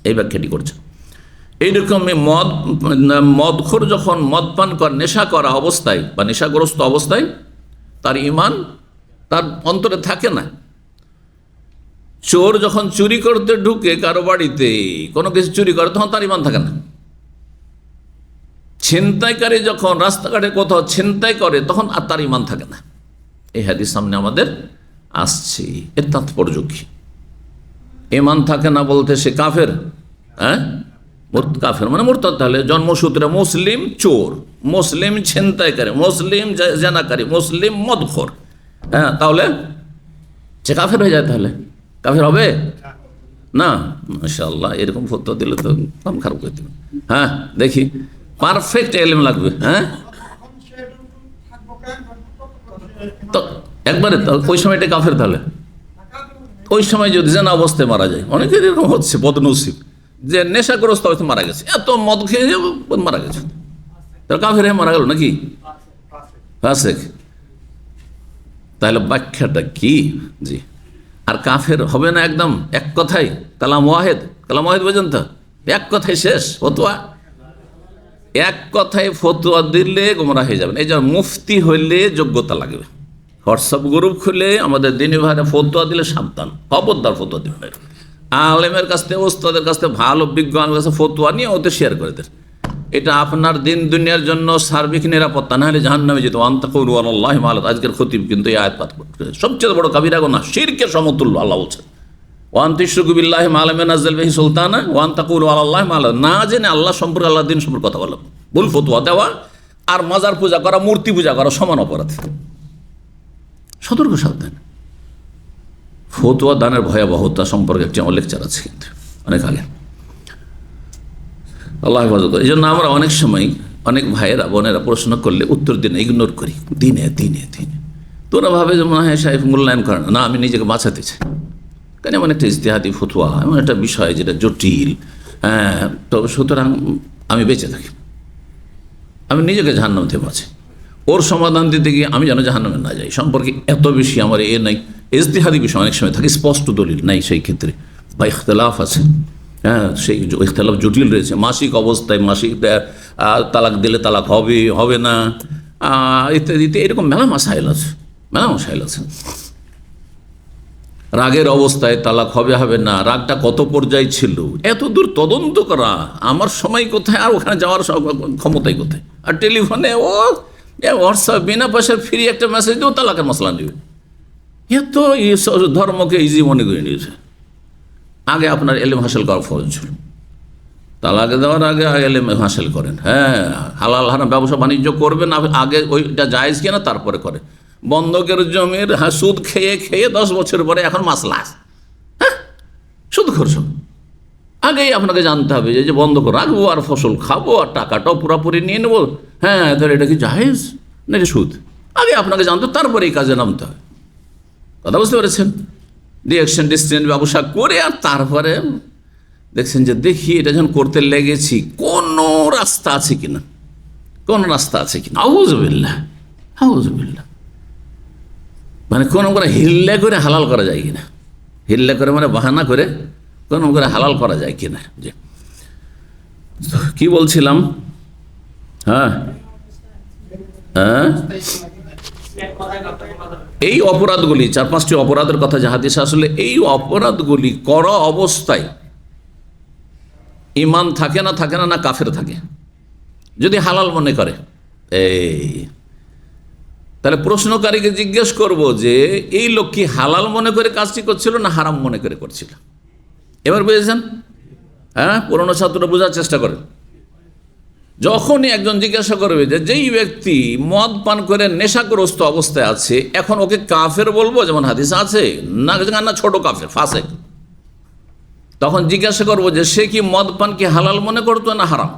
A: এই ব্যাখ্যাটি করছে। এইরকম মদখোর যখন মদ পান করে, নেশা করা অবস্থায় বা নেশাগ্রস্ত অবস্থায়, তার ঈমান তার অন্তরে থাকে না। চোর যখন চুরি করতে ঢুকে কারো বাড়িতে, কোনো কিছু চুরি করে, তখন তার ঈমান থাকে না। ছিনতাইকারী যখন রাস্তাঘাটে কোথাও ছিনতাই করে, তখন আর তার ঈমান থাকে না। এই হাদিস সামনে আমাদের আসছে, এর তাৎপর্য কি? ঈমান থাকে না বলতে সে কাফের, কাফের মানে মুরতাদ। তাহলে জন্মসূত্রে মুসলিম চোর, মুসলিম ছিনতাইকারী, মুসলিম জেনাকারী, মুসলিম মদখোর, তাহলে সে কাফের হয়ে যায়। তাহলে কাফের হবে না? মাশাআল্লাহ, এরকম ফতোয়া দিলে তো কাম খারাপ করে দেবে। দেখি পারফেক্ট ইলম লাগবে। তো একবারে ওই সময়টা কাফের। তাহলে ওই সময় যদি জেনা অবস্থায় মারা যায়, অনেকের এরকম হচ্ছে বদনসিব, যে নেশাগ্রস্ত অবস্থায় মারা গেছে, এত মদ খেয়ে মারা গেছে, তাহলে কাফের হয়ে মারা গেল নাকি? ফাসেক। তাহলে ব্যাখ্যাটা কি? জি। আর কাফের হবে না একদম, এক কথায় কালাম ওয়াহেদ। কালাম ওয়াহেদ বোঝেন তো, এক কথায় শেষ ফতোয়া। এক কথায় ফতোয়া দিলে গোমরা হয়ে যাবেন। এই যে মুফতি হইলে যোগ্যতা লাগবে। হোয়াটসঅ্যাপ গ্রুপ খুলে আমাদের দিনী ভাইরা ফতোয়া দিলে সাবধান, খবরদার ফতোয়া দিবেন। আলেমের কাছ থেকে, ওস্তাদের কাছ থেকে, ভালো বিজ্ঞানের কাছে ফতোয়া নিয়ে ওতে শেয়ার করে দেন। এটা আপনার দিন দুনিয়ার জন্য সার্বিক নিরাপত্তা, না হলে জাহান্নামে যেত। আনতাকুলু আলাল্লাহি মা লা, আজকের খতিব কিন্তু এই আয়াত পাঠ করছে। সবচেয়ে বড় কাবিরা গুনাহ, শিরকের সমতুল্য। আল্লাহ বলছেন, ওয়া আন তুশরিকু বিল্লাহি মা লাম ইউনাজ্জিল বিহি সুলতানা ওয়া আন তাকুলু আলাল্লাহি মা লা, না জেনে আল্লাহ সম্পর্কে, আল্লাহর দিন সম্পর্কে কথা বলা, ভুল ফতোয়া দেওয়া আর মাজার পূজা করা, মূর্তি পূজা করা সমান অপরাধ। সতর্ক সাবধান। ফতোয়া দানের ভয়াবহতা সম্পর্কে একটি আমার লেকচার আছে, কিন্তু অনেক আগে। আল্লাহ হেফাজত করে। এই জন্য আমরা অনেক সময় অনেক ভাইয়েরা বোনেরা প্রশ্ন করলে উত্তর দিন ইগনোর করি, দিনে দিনে দিনে। তোরা ভাবে যে মনে হয় সাহেব মূল্যায়ন করে না, আমি নিজেকে বাঁচাতে চাই। কেন? এমন একটা ইজতিহাদি ফতোয়া, এমন একটা বিষয় যেটা জটিল। তো সুতরাং আমি বেঁচে থাকি, আমি নিজেকে জাহান্নাম থেকে বাঁচাই। ওর সমাধান দিতে গিয়ে আমি যেন জাহান্নামে না যাই, সম্পর্কে এত বেশি আমার নাই। ইজতিহাদি বিষয় অনেক সময় থাকে, স্পষ্ট দলিল নাই সেই ক্ষেত্রে, বা ইখতিলাফ আছে। সেই ইখতিলাফ জটিল রয়েছে। মাসিক অবস্থায় মাসিক তালাক দিলে তালাক হবে হবে না ইত্যাদিতে, এরকম মেলা মাসাইল আছে, মেলা মাসাইল আছে। রাগের অবস্থায় তালাক হবে হবে না, রাগটা কত পর্যায়ে ছিল, এত দূর তদন্ত করা আমার সময় কোথায়, আর ওখানে যাওয়ার ক্ষমতাই কোথায়। আর টেলিফোনে ও হোয়াটসঅ্যাপ বিনা পয়সার ফ্রি একটা মেসেজ দিয়েও তালাকের মশলা নেবে। এত ধর্মকে ইজি মনে করে নিয়েছে। আগে আপনার এলেম হাসিল করা ফরজ ছিল, তালাক দেওয়ার আগে এলেম হাসিল করেন। হ্যাঁ, হালাল হারাম ব্যবসা বাণিজ্য করবেন আগে, ওইটা জায়েজ কিনা তারপরে করে। বন্ধকের জমির সুদ খেয়ে খেয়ে 10 বছর পরে এখন মাসলা, হ্যাঁ, সুদ খরচ আগেই আপনাকে জানতে হবে যে বন্ধক রাখবো আর ফসল খাবো আর টাকাটাও পুরোপুরি নিয়ে নেবো। হ্যাঁ, তাহলে এটা কি জায়েজ না এটা সুদ, আগে আপনাকে জানতে, তারপরে এই কাজে নামতে হয়। কথা বুঝতে পেরেছেন? ডিরেকশন ডিস্টেন্স ব্যবসা করে আর তারপরে দেখছেন যে দেখি এটা যখন করতে লেগেছি কোনো রাস্তা আছে কিনা, কোন রাস্তা আছে কিনা। আউযুবিল্লাহ, আউযুবিল্লাহ, মানে কোনো করে হিল্লা করে হালাল করা যায় কিনা, হিল্লা করে মানে বাহানা করে কোনো করে হালাল করা যায় কিনা। যে কি বলছিলাম, হ্যাঁ হ্যাঁ, এই অপরাধগুলি 4-5টি অপরাধের কথা যে হাদিসে আসলে, এই অপরাধগুলি করা অবস্থায় ঈমান থাকে না, থাকে না, না কাফের থাকে, যদি হালাল মনে করে। এই তাহলে প্রশ্নকারীকে জিজ্ঞেস করব যে এই লোক কি হালাল মনে করে কাজটি করছিল না হারাম মনে করে করছিল? এবার বুঝেছেন? হ্যাঁ, পুরনো ছাত্ররা বোঝার চেষ্টা করেন। যখনই একজন জিজ্ঞাসা করবে যে যেই ব্যক্তি মদ পান করে নেশাগ্রস্ত অবস্থায় আছে, এখন ওকে কাফের বলবো যেমন হাদিস আছে, না না ছোট কাফের ফাসেক, তখন জিজ্ঞাসা করবো যে সে কি মদ পান কি হালাল মনে করতো না হারাম?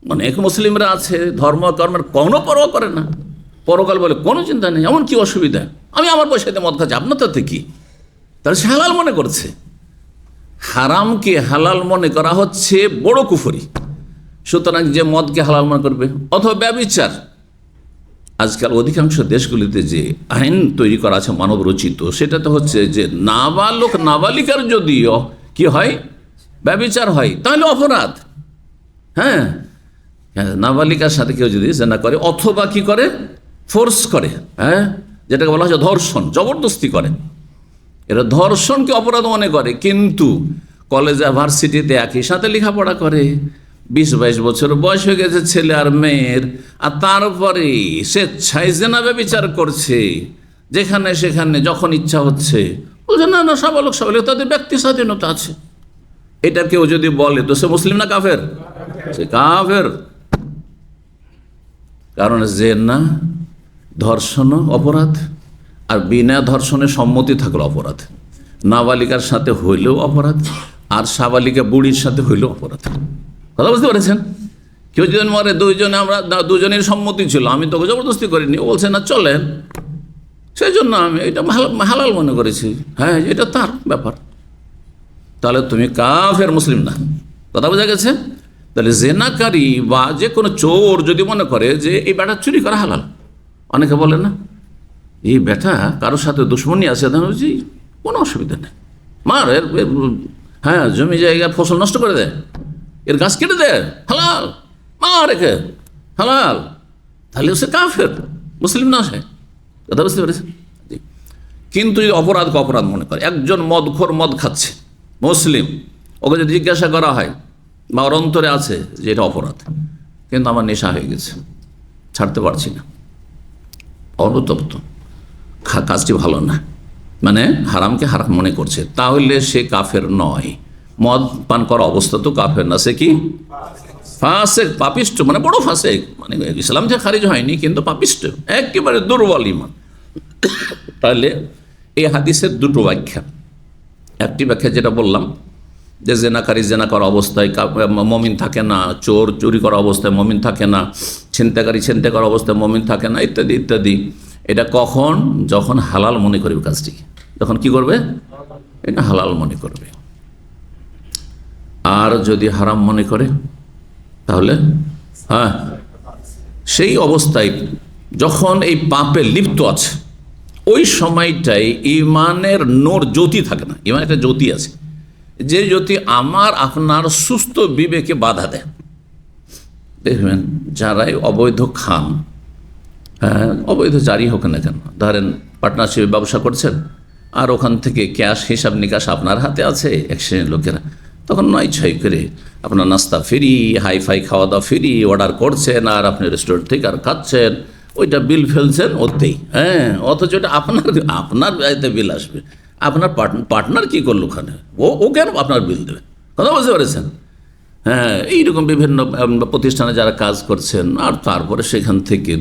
A: মানে এক মুসলিমরা আছে ধর্ম কর্মের কোনো পরোয়া করে না, পরকাল বলে কোনো চিন্তা নেই, এমন কি অসুবিধা, আমি আমার পয়সাতে মদ খাচ্ছি, আপনার তাতে কি? তাহলে সে হালাল মনে করছে। হারামকে হালাল মনে করা হচ্ছে বড় কুফরি। সুতরাং যে মদকে হালাল মনে করবে, অথবা ব্যভিচার, আজকাল অধিকাংশ দেশগুলিতে যে আইন তৈরি করা আছে মানব রচিত, সেটাতে হচ্ছে যে নাবালক নাবালিকার যদিও কি হয়, ব্যভিচার হয়, তাহলে অপরাধ। হ্যাঁ, নাবালিকার সাথে কেউ যদি জেনা করে অথবা কি করে, ফোর্স করে, হ্যাঁ, যেটাকে বলা হচ্ছে ধর্ষণ, জবরদস্তি করে, এরা ধর্ষণকে অপরাধ মনে করে। কিন্তু কলেজে ভার্সিটিতে একই সাথে লেখাপড়া করে, 20-22 বছর বয়স হয়ে গেছে ছেলে আর মেয়ের, আর তারপরে স্বেচ্ছায় জেনা ব্যভিচার করছে, যেখানে সেখানে যখন ইচ্ছা হচ্ছে। বলছে না না, সাবালক সাবালক, তাদের ব্যক্তি স্বাধীনতা আছে। এটা কেউ যদি বলে তো সে মুসলিম না কাফের? সে কাফের। কারণ জেনা ধর্ষণ অপরাধ, আর বিনা ধর্ষণের সম্মতি থাকলে অপরাধ, নাবালিকার সাথে হইলেও অপরাধ, আর সাবালিকা বুড়ির সাথে হইলেও অপরাধ। কথা বুঝতে পেরেছেন? কেউ যদি মরে, দুইজনে, আমরা দুজনের সম্মতি ছিল, আমি তোকে জবরদস্তি করিনি, ও বলছে না চলেন, সেই জন্য আমি এটা হালাল মনে করেছি, হ্যাঁ এটা তার ব্যাপার, তাহলে তুমি কাফের, মুসলিম না। কথা বোঝা গেছে? তাহলে জেনাকারী বা যে কোনো চোর যদি মনে করে যে এই বেটা চুরি করা হালাল, অনেকে বলে না এই বেটা কারোর সাথে দুশ্মনী আছে, কোনো অসুবিধা নেই, মার এর, হ্যাঁ জমি জায়গা ফসল নষ্ট করে দেয়, এর গাছ কেটে দেয়, হালাল, মার রেখে হালাল, তাহলে সে কাফের, মুসলিম না সে। কথা বুঝতে পেরেছে? কিন্তু যদি অপরাধকে অপরাধ মনে করে, একজন মদখোর মদ খাচ্ছে মুসলিম, ওকে যদি জিজ্ঞাসা করা হয় বা ওর অন্তরে আছে যে এটা অপরাধ, কিন্তু আমার নেশা হয়ে গেছে, ছাড়তে পারছি না, অনুতপ্ত, কাজটি ভালো না, মানে হারামকে হারাম মনে করছে, তাহলে সে কাফের নয়। মদ পান করা অবস্থা তো কাফের না, সে কি ফাসেক, পাপিষ্ট, মানে বড় ফাসেক, মানে ইসলাম থেকে খারিজ হয়নি কিন্তু পাপিষ্ট, একেবারে দুর্বল ঈমান। তাহলে এই হাদিসের দুটো ব্যাখ্যা, একটি ব্যাখ্যা যেটা বললাম যে জেনাকারী জেনা করা অবস্থায় মমিন থাকে না, চোর চুরি করা অবস্থায় মমিন থাকে না, ছিনতাইকারী ছিনতাই করা অবস্থায় মমিন থাকে না, ইত্যাদি ইত্যাদি। এটা কখন? যখন হালাল মনে করবে কাজটি, তখন কি করবে? এটা হালাল মনে করবে। আর যদি হারাম মনে করে তাহলে, হ্যাঁ, সেই অবস্থায় যখন এই পাপে লিপ্ত আছে, ওই সময়টাই ইমানের নূর, জ্যোতি থাকে না, ইমান একটা জ্যোতি আছে, যে জ্যোতি আমার আপনার সুস্থ বিবেকে বাধা দেয়। দেখবেন যারাই অবৈধ খান, হ্যাঁ অবৈধ জারি হোক না কেন, ধরেন পার্টনারশিপে ব্যবসা করছেন, আর ওখান থেকে ক্যাশ হিসাব নিকাশ আপনার হাতে আছে এক শ্রেণীর লোকেরা, তখন নয় ছয় করে আপনার নাস্তা ফ্রি, হাইফাই খাওয়া দাওয়া ফ্রি, অর্ডার করছেন, আর আপনি রেস্টুরেন্ট থেকে আর খাচ্ছেন, ওইটা বিল ফেলছেন ওতেই, হ্যাঁ, অথচ ওটা আপনার বাড়িতে বিল আসবে, আপনার পার্টনার কি করলো ওখানে, ও কেন আপনার বিল দেবে? কথা বুঝতে পেরেছেন? হ্যাঁ, এইরকম বিভিন্ন প্রতিষ্ঠানে যারা কাজ করছেন, আর তারপরে সেখান থেকে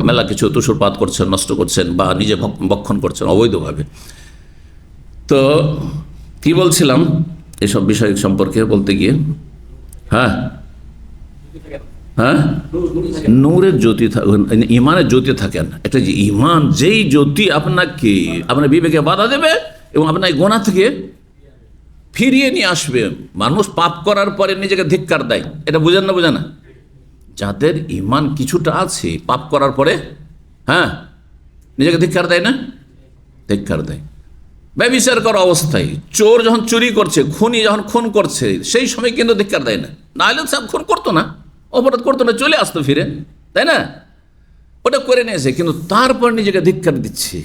A: মেলা কিছু তুষরপাত করছেন, নষ্ট করছেন বা নিজে ভক্ষণ করছেন অবৈধভাবে। তো কি বলছিলাম এসব বিষয় সম্পর্কে বলতে গিয়ে? হ্যাঁ হ্যাঁ, নূরের জ্যোতি, ইমানের জ্যোতি থাকেন। একটা যে ইমান, যেই জ্যোতি আপনাকে আপনার বিবেকে বাধা দেবে এবং আপনার গোনা থেকে ফিরিয়ে নিয়ে আসবে। মানুষ পাপ করার পরে নিজেকে ধিক্কার দেয়, এটা বুঝেন না? বুঝে না? যাদের ইমান কিছুটা আছে, পাপ করার পরে হ্যাঁ নিজেকে ধিক্কার দেয় না? ধিক্কার দেয়। ব্যভিচার করা অবস্থায়, চোর যখন চুরি করছে, খুনি যখন খুন করছে, সেই সময় কিন্তু ধিক্কার দেয় না। নাহলে সব খুন করতো না, অপরাধ করতো না, চলে আসতো ফিরে, তাই না? ওটা করে নিয়েছে, কিন্তু তারপর নিজেকে ধিক্কার দিচ্ছে।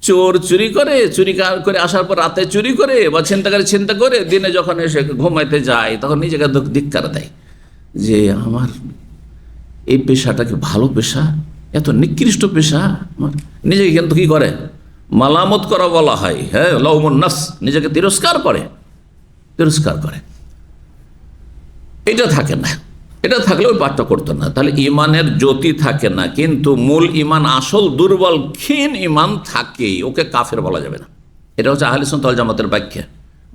A: চোর চুরি করে, চুরি করে আসার পর রাতে চুরি করে বা ছিনতাকারী চিন্তা করে, দিনে যখন এসে ঘুমাইতে যায় তখন নিজেকে ধিক্কার দেয় যে আমার এই পেশাটাকে ভালো পেশা, এত নিকৃষ্ট পেশা। নিজেকে কিন্তু কি করে? মালামত করা বলা হয়। হ্যাঁ, লাউমুন নাফস, নিজেকে তিরস্কার করে। এটা থাকে না। এটা থাকলে ওই পাঠটা করতো না। তাহলে ইমানের জ্যোতি থাকে না, কিন্তু মূল ইমান, আসল দুর্বল ক্ষীণ ইমান থাকে, ওকে কাফের বলা যাবে না। এটা হচ্ছে আহলে সুন্নাত ওয়াল জামাতের ব্যাখ্যা।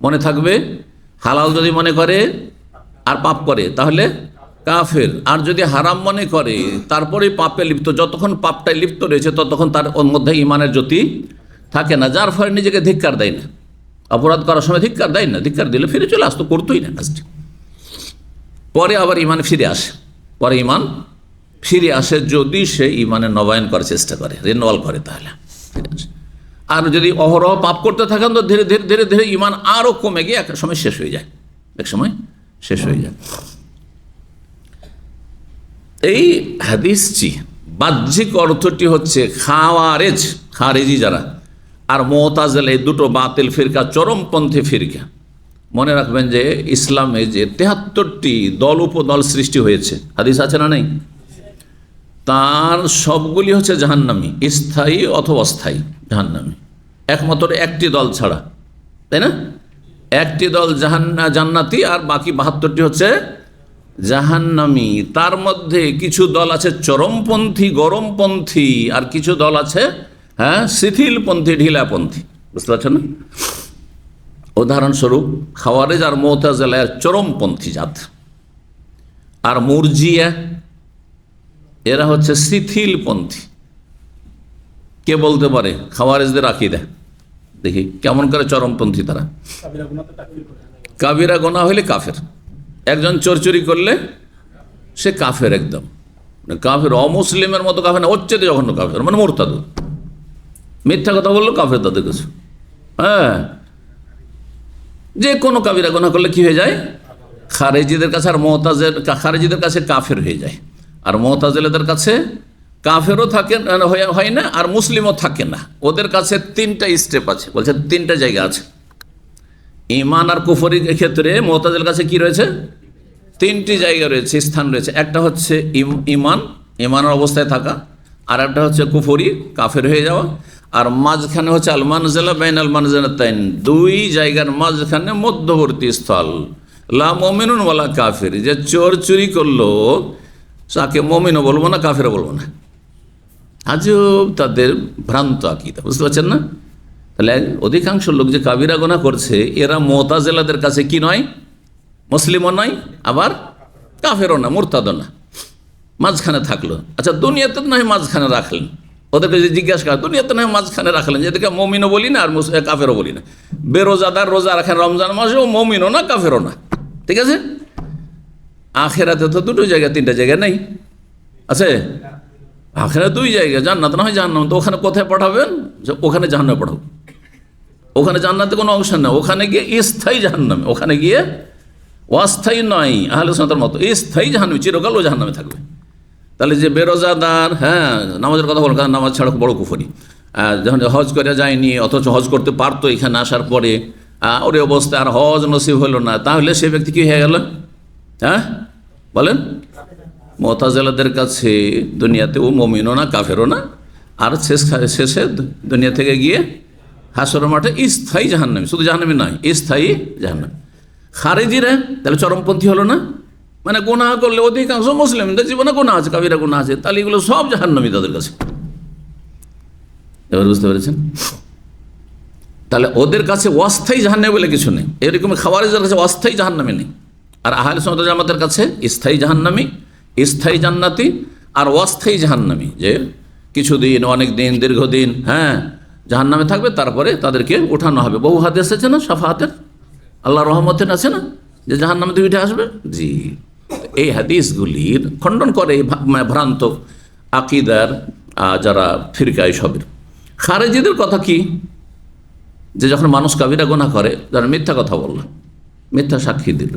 A: মনে থাকবে, হালাল যদি মনে করে আর পাপ করে তাহলে কাফের, আর যদি হারাম মনে করে তারপরে পাপে লিপ্ত, যতক্ষণ পাপটায় লিপ্ত রয়েছে ততক্ষণ তার মধ্যে ইমানের জ্যোতি থাকে না, যার ফলে নিজেকে ধিক্কার দেয় না। অপরাধ করার সময় ধিক্কার দেয় না, ধিক্কার দিলে ফিরে চলে আসতো, করতোই না কাজটি। পরে আবার ইমান ফিরে আসে, যদি সে ইমানের নবায়ন করার চেষ্টা করে, রিনওয়াল করে, তাহলে ফিরে আসে। আর যদি অহরহ পাপ করতে থাকেন তো ধীরে ধীরে ধীরে ধীরে ইমান আরও কমে গিয়ে এক সময় শেষ হয়ে যায়। এই হাদিসটি বাহ্যিক অর্থটি হচ্ছে খারেজি যারা আর মুতাজিলা, এই দুটো বাতিল ফিরকা, চরমপন্থী ফিরকা। মনে রাখবেন যে ইসলামে যে 73টি দল উপদল সৃষ্টি হয়েছে, হাদিস আছে না নেই? তার সবগুলি হচ্ছে জাহান্নামী, স্থায়ী অথবা অস্থায়ী জাহান্নামী, একমাত্র একটি দল ছাড়া, তাই না? একটি দল জান্নাতি আর বাকি 72টি হচ্ছে জাহান্নামী। তার মধ্যে কিছু দল আছে চরমপন্থী, গরমপন্থী, আর কিছু দল আছে শিথিলপন্থী, ঢিলাপন্থী। বুঝতে পারছেন না? উদাহরণস্বরূপ খাওয়ারেজ আর মুতাজিলা চরমপন্থী জাত, আর মুরজিয়া এরা হচ্ছে শিথিলপন্থী। কে বলতে পারে খাওয়ারেজদের আকীদা? দেখি কেমন করে চরমপন্থী তারা। কাবিরা গুনাহ হইলে কাফের, একজন চোরচুরি করলে সে কাফের, একদম কাফের, অমুসলিমের মতো কাফের না, হচ্ছে জঘন্য কাফের, মানে মুরতাদ। মিথ্যা কথা বললো কাফের তাদের কাছে। হ্যাঁ, যে কোনো কাবিরা গুনাহ করলে কি হয়ে যায়? খারেজিদের কাছে, আর খারেজিদের কাছে কাফের হয়ে যায়। আর মুতাজিলাদের কাছে কাফেরও থাকে হয় না, আর মুসলিমও থাকে না। ওদের কাছে 3টা স্টেপ আছে, বলছে 3টা জায়গা আছে। ইমান আর কুফরির ক্ষেত্রে মুতাজিলার কাছে কি রয়েছে? 3টি জায়গা রয়েছে, স্থান রয়েছে। একটা হচ্ছে ইমানের অবস্থায় থাকা, আর একটা হচ্ছে কুফরি, কাফের হয়ে যাওয়া, আর মাঝখানে হচ্ছে আল মানজিলা বাইনাল মানজিলাতাইন, 2 জায়গার মাঝখানে মধ্যবর্তী স্থল। লা মুমিনুন ওয়ালা কাফির, যে চোর চুরি করলো তাকে মুমিনও বলবো না, কাফেরও বলবো না। আজব তাদের ভ্রান্ত আকীদা। বুঝতে পারছেন না? তাহলে অধিকাংশ লোক যে কাবিরা গুনাহ করছে, এরা মুতাজিলাদের কাছে কি নয়? মুসলিমও নয়, আবার কাফেরও না, মুরতাদও না, মাঝখানে থাকলো। আচ্ছা, দুনিয়াতে নয় মাঝখানে রাখলেন, ওদেরকে যে জিজ্ঞাসা করা, দুনিয়াতে নয় মাঝখানে রাখলেন, যেটাকে মুমিনও বলি না আর কাফেরও বলি না। বেরোজাদার রোজা রাখেন রমজান মাসে, ও মুমিনও না, কাফেরও না, ঠিক আছে? আখেরাতে তো 2 জায়গা, 3টা জায়গা নেই, আছে? আখেরাতে 2 জায়গা, জান্নাত না হয় জাহান্নাম। তো ওখানে কোথায় পাঠাবেন? ওখানে জাহান্নামে পাঠাবো। ওখানে জান্নাতে কোনো অংশ না, ওখানে গিয়ে স্থায়ী জাহান্নামে, ওখানে গিয়ে অস্থায়ী নয়, আহলে সুন্নাতের মতো স্থায়ী জাহান্নামে, চিরকাল ও জাহান্নামে থাকবে। তাহলে যে বেরোজাদার, নামাজের কথা বল, কারণ নামাজ ছাড়া বড় কুফরি, যখন হজ করে যায়নি অথচ হজ করতে পারতো, এখানে আসার পরে ওর অবস্থায় আর হজ নসিব হলো না, তাহলে সে ব্যক্তি কি হয়ে গেল? বলেন? মুতাজিলাদের কাছে দুনিয়াতে ও মুমিনও না, কাফেরও না, আর শেষে দুনিয়া থেকে গিয়ে হাসরের মাঠে স্থায়ী জাহান্নামী, শুধু জাহান্নামী নয়, স্থায়ী জাহান্নামী। খারেজিরা তাহলে চরমপন্থী হলো না? মানে গুনাহ করলে অধিকাংশ মুসলিমদের জীবনে গুনাহ আছে, কাবিরা গুনাহ আছে, তাহলে এগুলো সব জাহান্নামী তাদের কাছে। এবার বুঝতে পেরেছেন? তাহলে ওদের কাছে অস্থায়ী জাহান্নামী বলে কিছু নেই, এরকম খাওয়ারিজের কাছে অস্থায়ী জাহান্নামী নেই। আর আহলে সুন্নাত ওয়াল জামাতের কাছে স্থায়ী জাহান্নামী, স্থায়ী জান্নাতি আর অস্থায়ী জাহান্নামী, যে কিছুদিন, অনেক দিন, দীর্ঘদিন জাহান্নামে থাকবে, তারপরে তাদেরকে ওঠানো হবে। বহু হাদিস আছে না শাফাআতের, আল্লাহ রহমতের আছে না, যে জাহান্নামে থেকে উঠে আসবে। জি, এই হাদিসগুলির খণ্ডন করে ভ্রান্ত আকিদার যারা ফিরকা সবের। খারেজিদের কথা কি? যে যখন মানুষ কাবিরা গুনাহ করে, যারা মিথ্যা কথা বলল, মিথ্যা সাক্ষী দিল,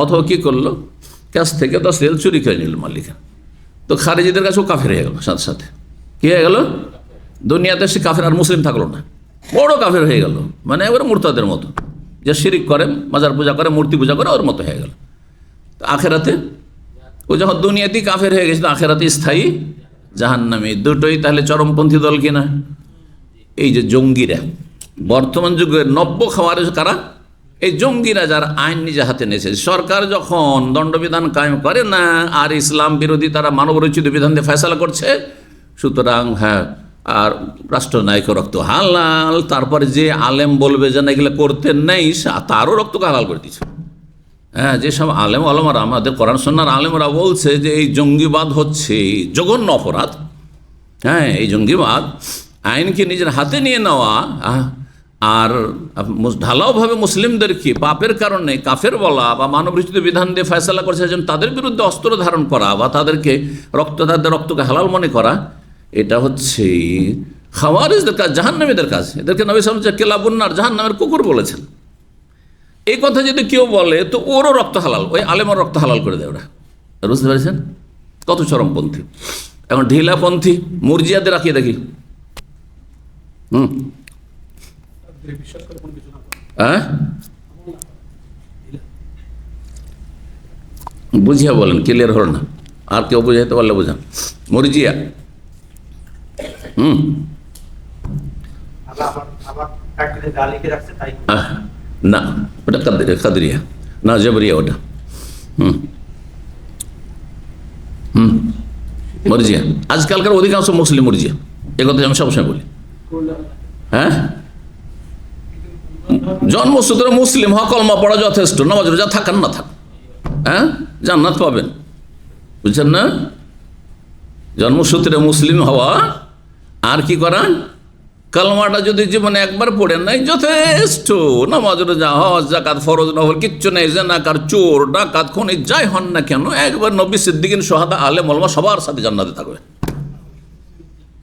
A: অথবা কী করলো, কাছ থেকে 10 রিয়াল চুরি করে নিল মালিকা, তো খারেজিদের কাছেও কাফের হয়ে গেল। সাথে সাথে কী হয়ে গেল? দুনিয়াতে সে কাফের আর মুসলিম থাকলো না, বড় কাফের হয়ে গেল, মানে এবার মুরতাদের মতো, যে শিরিক করে, মাজার পূজা করে, মূর্তি পূজা করে, ওর মতো হয়ে গেল। তো আখেরাতে ও যখন দুনিয়াতেই কাফের হয়ে গেছে, আখেরাতে স্থায়ী জাহান্নামী। দুটোই তাহলে চরমপন্থী দল কিনা? এই যে জঙ্গিরা, বর্তমান যুগের নব্য খাওয়ারিজ কারা? এই জঙ্গিরা, যারা আইন নিজে হাতে নিয়েছে। সরকার যখন দণ্ডবিধান কায়েম করে না, আর ইসলাম বিরোধী তারা মানবরচিত বিধান দিয়ে ফয়সালা করছে, সুতরাং আর রাষ্ট্রনায়ক রক্ত হালাল, তারপরে যে আলেম বলবে যে না এগুলো করতে নেই, তারও রক্তকে হালাল করে দিচ্ছে। যেসব আলেম আলমারা, আমাদের কোরআন সুন্নাহর আলেমরা বলছে যে এই জঙ্গিবাদ হচ্ছে জঘন্য অপরাধ। এই জঙ্গিবাদ আইনকে নিজের হাতে নিয়ে নেওয়া, আর ঢালাওভাবে মুসলিমদেরকে পাপের কারণে কাফের বলা, বা মানবরচিত বিধান দিয়ে ফয়সালা করছে যেন তাদের বিরুদ্ধে অস্ত্র ধারণ করা, বা তাদেরকে তাদের রক্তকে হালাল মনে করা, এটা হচ্ছে খাওয়ারিজদের কাজ, জাহান্নামীদের কাজ। এদেরকে নবী সাল্লাল্লাহু আলাইহি ওয়াসাল্লাম কেলাবুন্নার, জাহান্নামের কুকুর বলেছেন। এই কথা যদি কেউ বলে, তো ওরও রক্ত হালাল, ওই আলেমের রক্ত হালাল করে দেয় ওরা। বুঝতে পেরেছেন কত চরমপন্থী? এখন ঢিলাপন্থী মুরজিয়াদের রাখিয়ে দেখি। বুঝিয়া বলেন, ক্লিয়ার হল না, আর কেউ বুঝাইতে পারলে বুঝান। মুরজিয়া না, ওটা কাদরিয়া না, জবরিয়া ওটা। মুরজিয়া আজকালকার অধিকাংশ মুসলিম মুরজিয়া, এ কথা আমি সবসময় বলি। জন্মসূত্রে মুসলিম হওয়া, কলমা পড়া যথেষ্ট, নামাজ রোজা থাকার না থাক, জান্নাত পাবেন। বুঝছেন না? জন্মসূত্রে মুসলিম হওয়া আর কি করা, কালমাটা যদি জীবনে একবার পড়েন নাই যথেষ্ট। নামাজ রোজা হজ যাকাত ফরজ নফল কিচ্ছু নেই, জানাকার চোর ডাকাত খুনি যাই হন না কেন, একবার নবী সিদ্দিকিন সোহাদা আলেম ওলামা সবার সাথে জান্নাতে থাকবে।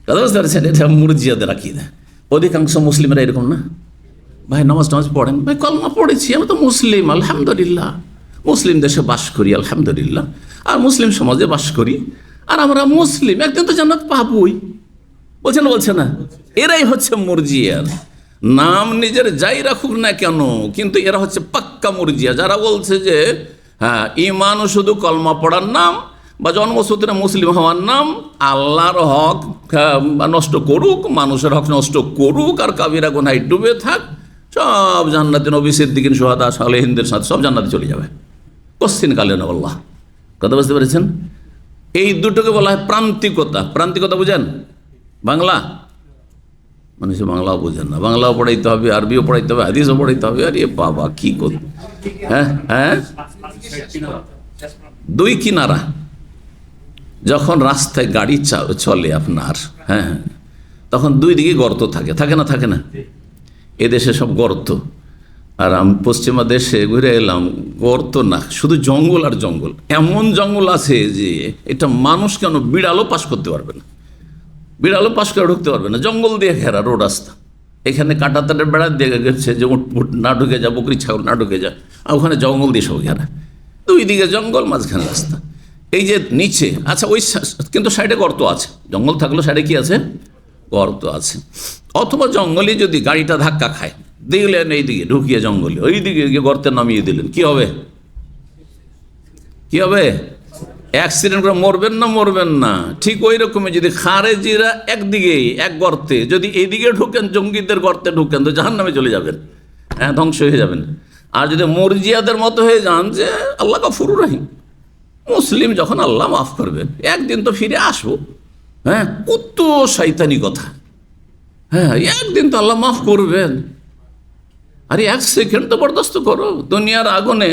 A: কথা বুঝতে পারছেন? এটা মুরজিয়াদের আকীদা। অধিকাংশ মুসলিমরা এরকম না। ভাই নামাজ পড়েন, ভাই কলমা পড়েছি, আমি তো মুসলিম, আলহামদুলিল্লাহ, মুসলিম দেশে বাস করি, আলহামদুলিল্লাহ, আর মুসলিম সমাজে বাস করি, আর আমরা মুসলিম, একদিন তো জান্নাত পাবই। বলছে না? এরাই হচ্ছে মুরজিয়ার। নাম নিজের যাই রাখুক না কেন, কিন্তু এরা হচ্ছে পাক্কা মুরজিয়া, যারা বলছে যে ঈমান শুধু কলমা পড়ার নাম, বা জন্মসূত্রে মুসলিম হওয়ার নাম, আল্লাহর হক নষ্ট করুক, মানুষের হক নষ্ট করুক, আর কাবিরা গুনায় ডুবে থাক, সব জান্নাতে নবী সিদ্দিকিন শুহাদা সালেহিনদের সাথে সব জান্নাতে চলে যাবে কোশ্চিন কালে না। আল্লাহ, কথা বুঝতে পেরেছেন? এই দুটোকে বলা হয় প্রান্তিকতা। প্রান্তিকতা বুঝেন? বাংলা মানুষ বাংলাও বোঝেন না, বাংলাও পড়াইতে হবে, আরবিও পড়াইতে হবে, হাদিসও পড়াইতে হবে। আরে বাবা কি কর, দুই কিনারা যখন রাস্তায় গাড়ি চলে আপনার, তখন দুই দিকে গর্ত থাকে না? এদেশে সব গর্ত, আর আমি পশ্চিমা দেশে ঘুরে এলাম, গর্ত না, শুধু জঙ্গল আর জঙ্গল। এমন জঙ্গল আছে যে এটা মানুষ কেন বিড়ালও পাস করতে পারবে না, বিড়ালও পাস করে ঢুকতে পারবে না। জঙ্গল দিয়ে ঘেরা রোড রাস্তা, এখানে কাঁটাতারের বেড়া দিয়ে গেছে যে উটপুট না ঢুকে যায়, বকরি ছাগল না ঢুকে যায়, আর ওখানে জঙ্গল দিয়ে সব ঘেরা, দুই দিকে জঙ্গল, মাঝখানে রাস্তা। এই যে নিচে, আচ্ছা ওই কিন্তু সাইডে গর্ত আছে, জঙ্গল থাকলেও সাইডে কি আছে? গর্ত আছে। অথবা জঙ্গলে যদি গাড়িটা ধাক্কা খায়, দেখলেন এইদিকে ঢুকিয়ে জঙ্গলে, ওই দিকে গিয়ে গর্তে নামিয়ে দিলেন, কি হবে? অ্যাক্সিডেন্ট করে মরবেন না? ঠিক ওই রকমই যদি খারেজিরা একদিকে এক গর্তে, যদি এইদিকে ঢুকেন, জঙ্গিদের গর্তে ঢুকেন, তো জাহান্নামে চলে যাবেন, ধ্বংস হয়ে যাবেন। আর যদি মুরজিয়াদের মতো হয়ে যান যে আল্লাহ গফুরুর রহিম, মুসলিম যখন আল্লাহ মাফ করবেন, একদিন তো ফিরে আসবো, হ্যাঁ, কত শয়তানি কথা, হ্যাঁ, একদিন তো আল্লাহ মাফ করবেন। আরে এক সেকেন্ড তো বরদাস্ত করো। দুনিয়ার আগুনে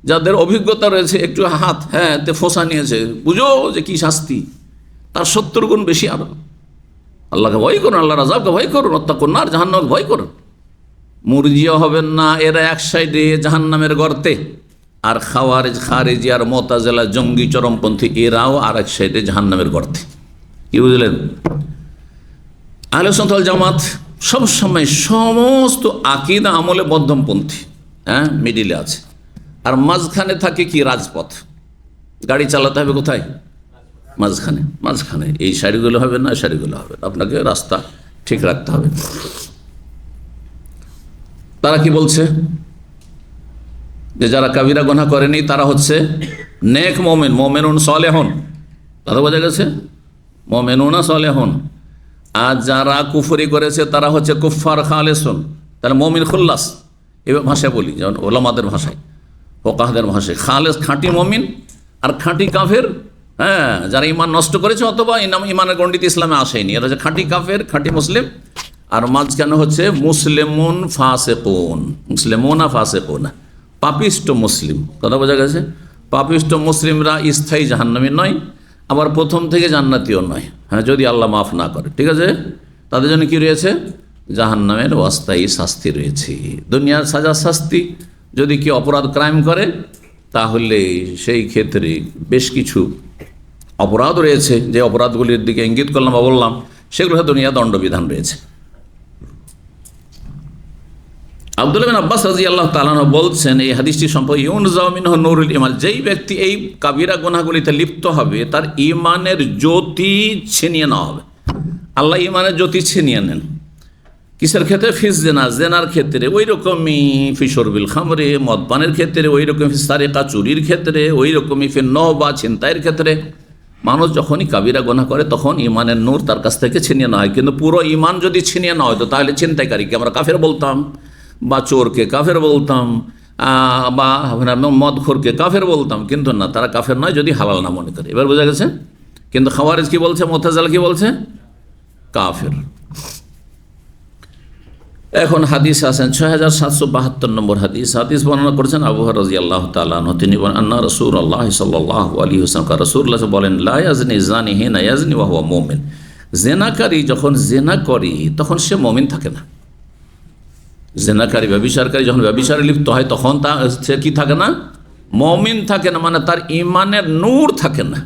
A: যাদের অভিজ্ঞতা রয়েছে, একটু হাত হ্যাঁ তে ফোঁসা নিয়েছে, বুঝো যে কি শাস্তি, তার 70 গুণ বেশি আরো। আল্লাহকে ভয় করুন, আল্লাহ রাজাবকে ভয় করুন, অত্যাকুন নার, জাহান্নামকে ভয় করুন। মুরজিয়া হবেন না, এরা এক সাইডে জাহান্নামের গর্তে, আর খাওয়ারেজ খারেজি আর মুতাজিলা জঙ্গি চরমপন্থী এরাও আর এক সাইডে জাহান্নামের গর্তে। কি বুঝলেন? আহলে সুন্নাত ওয়াল জামাত সবসময় সমস্ত আকীদা আমলে মধ্যমপন্থী, হ্যাঁ, মিডিলে আছে। আর মাঝখানে থাকে কি? রাজপথ। গাড়ি চালাতে হবে কোথায়? মাঝখানে। মাঝখানে এই সারিগুলো হবে না, সারিগুলো হবে না, আপনাকে রাস্তা ঠিক রাখতে হবে। তারা কি বলছে? যে যারা কাবিরা গুনাহ করেনি তারা হচ্ছে নেক মোমেন, মোমেনুন সালেহুন। কথা বোঝা গেছে? মোমেনুনা সালেহুন। আর যারা কুফরি করেছে তারা হচ্ছে কুফার খালেসুন, তারা মোমিন খুল্লাস। এবার ভাষায় বলি, যেমন ওলামাদের ভাষায়, ফোকাহদের ভাষায়, খালেস খাঁটি মমিন আর খাঁটি কাফের, হ্যাঁ, যারা ইমান নষ্ট করেছে অথবা ইমানের গণ্ডিতে ইসলামে আসেনি, এরা হচ্ছে খাঁটি কাফের, খাঁটি মুসলিম। আর মাঝখানে হচ্ছে মুসলিমুন ফাসেকুন, মুসলিমুনা ফাসেকুনা, পাপিষ্ট মুসলিম। কথা বোঝা গেছে? পাপিষ্ট মুসলিমরা স্থায়ী জাহান্নামী নয়, আবার প্রথম থেকে জান্নাতিও নয়, হ্যাঁ, যদি আল্লাহ মাফ না করে। ঠিক আছে? তাদের জন্য কি রয়েছে? জাহান্নামের অস্থায়ী শাস্তি রয়েছে। দুনিয়ার সাজা শাস্তি, যদি কি অপরাধ ক্রাইম করে তাহলে সেই ক্ষেত্রে বেশ কিছু অপরাধ রয়েছে, যে অপরাধগুলির দিকে ইঙ্গিত করলাম বা বললাম, সেগুলো দুনিয়া দণ্ডবিধান রয়েছে। আব্দুল্লাহ বিন আব্বাস রাদিয়াল্লাহু তাআলা আনহু বলছেন এই হাদিসটি সম্পর্কে, ইউনজাউ মিনহু নূরুল ঈমান, যেই ব্যক্তি এই কাবিরা গুনাহগুলিতে লিপ্ত হবে তার ঈমানের জ্যোতি ছিনিয়ে নেওয়া হবে। আল্লাহ ঈমানের জ্যোতি ছিনিয়ে নেন। কিসের ক্ষেত্রে? ফিস জেনা, জেনার ক্ষেত্রে ওই রকমই, ফি শরবিল খামরে, মদপানের ক্ষেত্রে ওই রকম, ফি সারিকা, চুরির ক্ষেত্রে ওই রকমই, ফি নহবা, ছিনতাইয়ের ক্ষেত্রে। মানুষ যখনই কাবিরা গুনাহ করে তখন ঈমানের নূর তার কাছ থেকে ছিনিয়ে নেওয়া হয়। কিন্তু পুরো ঈমান যদি ছিনিয়ে নেওয়া হতো তাহলে ছিনতাইকারীকে আমরা কাফের বলতাম, বা চোরকে কাফের বলতাম, বা মদখোরকে কাফের বলতাম, কিন্তু না, তারা কাফের নয় যদি হালাল না মনে করে। এবার বোঝা গেছে? কিন্তু খাওয়ারিজ কি বলছে, মুতাজিলা কি বলছে? কাফের। এখন হাদিস আছেন 6772 নম্বর হাদিস। হাদিস বর্ণনা করেছেন আবু হুরায়রা রাদিয়াল্লাহু তাআলা আনহু। তিনি বলেন, আন্না রাসূলুল্লাহ সাল্লাল্লাহু আলাইহি ওয়াসাল্লাম, রাসূলুল্লাহ বলেন, লা ইয়াজনি জানি হিনা ইয়াজনি ওয়া হুয়া মুমিন। জেনাকারী যখন জেনা করে তখন সে মুমিন থাকে না। জেনাকারী, ব্যভিচারকারী যখন ব্যভিচারে লিপ্ত হয় তখন সে কি থাকে না? মুমিন থাকে না, মানে তার ঈমানের নূর থাকে না।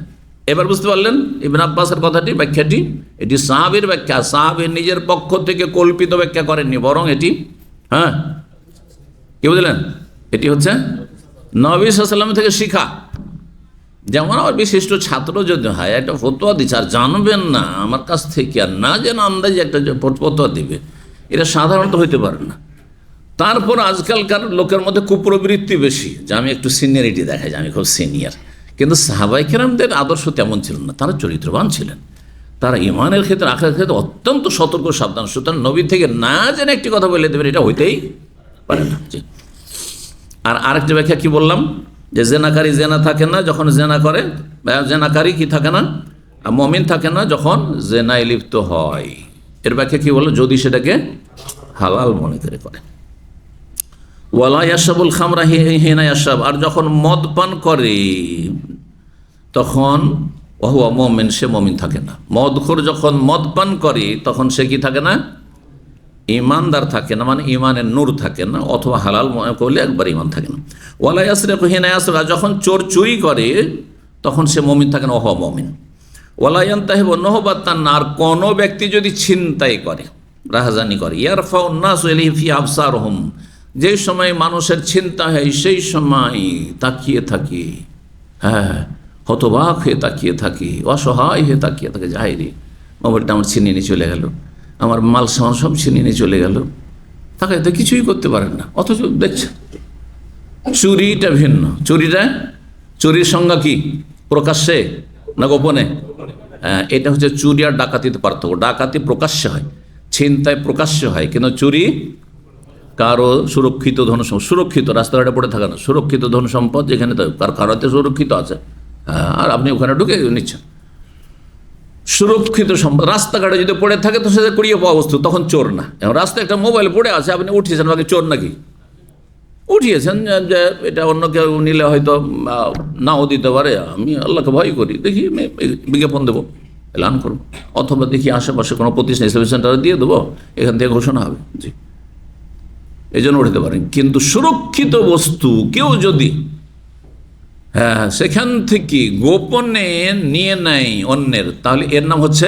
A: এবার বুঝতে পারলেন ইবনে আব্বাসের কথাটি, ব্যাখ্যাটি? এটি সাহাবীর ব্যাখ্যা, সাহাবী নিজের পক্ষ থেকে কল্পিত ব্যাখ্যা করেননি, বরং এটি, হ্যাঁ, কি বুঝলেন, এটি হচ্ছে নবী সাল্লাল্লাহু আলাইহি ওয়াসাল্লাম থেকে শিখা। যেমন আমার বিশিষ্ট ছাত্র যদি হয়, একটা ফতোয়া দিচ্ছে আর জানবেন না আমার কাছ থেকে, আর না যেন আন্দাজে একটা ফতোয়া দিবে, এটা সাধারণত হইতে পারে না। তারপর আজকালকার লোকের মধ্যে কুপ্রবৃত্তি বেশি, যে আমি একটু সিনিয়রিটি দেখাই, যে আমি খুব সিনিয়র। কিন্তু সাহাবায়ে কেরামদের আদর্শ তেমন ছিল না, তারা চরিত্রবান ছিলেন, তারা ইমানের ক্ষেত্রে, আখেরাতের ক্ষেত্রে অত্যন্ত সতর্ক সাবধান। সুতরাং নবী থেকে না জেনে একটি কথা বলে দেবেন, এটা হইতেই পারে না। আর আরেকটি ব্যাখ্যা কি বললাম, যে জেনাকারী জেনা থাকে না যখন জেনা করে, জেনাকারী কি থাকে না? মুমিন থাকে না যখন জেনায় লিপ্ত হয়। এর ব্যাখ্যা কি বললো? যদি সেটাকে হালাল মনে করে। ওয়ালা ইয়াশরাবুল খামরা হিনা ইয়াশরাব, আর যখন মদ পান করে তখন ওহুয়া মুমিন, সে মুমিন থাকে না। মদখোর যখন মদ পান করে তখন সে কি থাকে না? ইমানদার থাকে না, মানে ইমানের নূর থাকে না, অথবা হালাল মনে করলে একবার ইমান থাকে না। ওয়ালা ইয়াসরিকু হিনা ইয়াসরা, যখন চোর চুরি করে তখন সে মুমিন থাকে না, ওহুয়া মুমিন। ওয়ালা ইয়ানতাহিবু নহবাতান, আর কোনো ব্যক্তি যদি ছিনতাই করে, রাহাজানি করে, ইয়ারফাউন নাসু ইলাইহি ফি আবসারহুম, যে সময় মানুষের চিন্তা হয় সেই সময় তাকিয়ে থাকি, হ্যাঁ, হতবাক হয়ে তাকিয়ে থাকি, অসহায় হয়ে তাকিয়ে থাকে, যাই রে মোবাইলটা আমার ছিনিয়ে নিয়ে চলে গেল, আমার মাল সামান সব ছিনিয়ে নিয়ে চলে গেল, তাকে তো কিছুই করতে পারেন না, অথচ দেখছে। চুরিটা ভিন্ন, চুরির সংজ্ঞা কি? প্রকাশ্যে না গোপনে? এটা হচ্ছে চুরি আর ডাকাতিতে পার্থক্য। ডাকাতি প্রকাশ্যে হয়, ছিনতাই প্রকাশ্যে হয়, কিন্তু চুরি কারো সুরক্ষিত ধন সম্পদ, সুরক্ষিত রাস্তাঘাটে পড়ে থাকা না, সুরক্ষিত ধন সম্পদ যেখানে কারোতে সুরক্ষিত আছে, আর আপনি ওখানে ঢুকে নিচ্ছেন। সুরক্ষিত সম্পদ রাস্তাঘাটে যদি পড়ে থাকে তো সেটা কুড়িয়ে পাওয়া বস্তু, তখন চোর না। এবং রাস্তায় একটা মোবাইল পড়ে আছে, আপনি উঠিয়েছেন, বাকি চোর নাকি? উঠিয়েছেন যে এটা অন্য কেউ নিলে হয়তো নাও দিতে পারে, আমি আল্লাহকে ভয় করি, দেখি আমি বিজ্ঞাপন দেবো, এলান করবো, অথবা দেখি আশেপাশে কোনো প্রতিষ্ঠান ইসলামী সেন্টারে দিয়ে দেবো, এখান থেকে ঘোষণা হবে। জি, এই জন্য উঠতে পারেন। কিন্তু সুরক্ষিত বস্তু কেউ যদি সেখান থেকে গোপনে নিয়ে নেয় অন্যের, তাহলে এর নাম হচ্ছে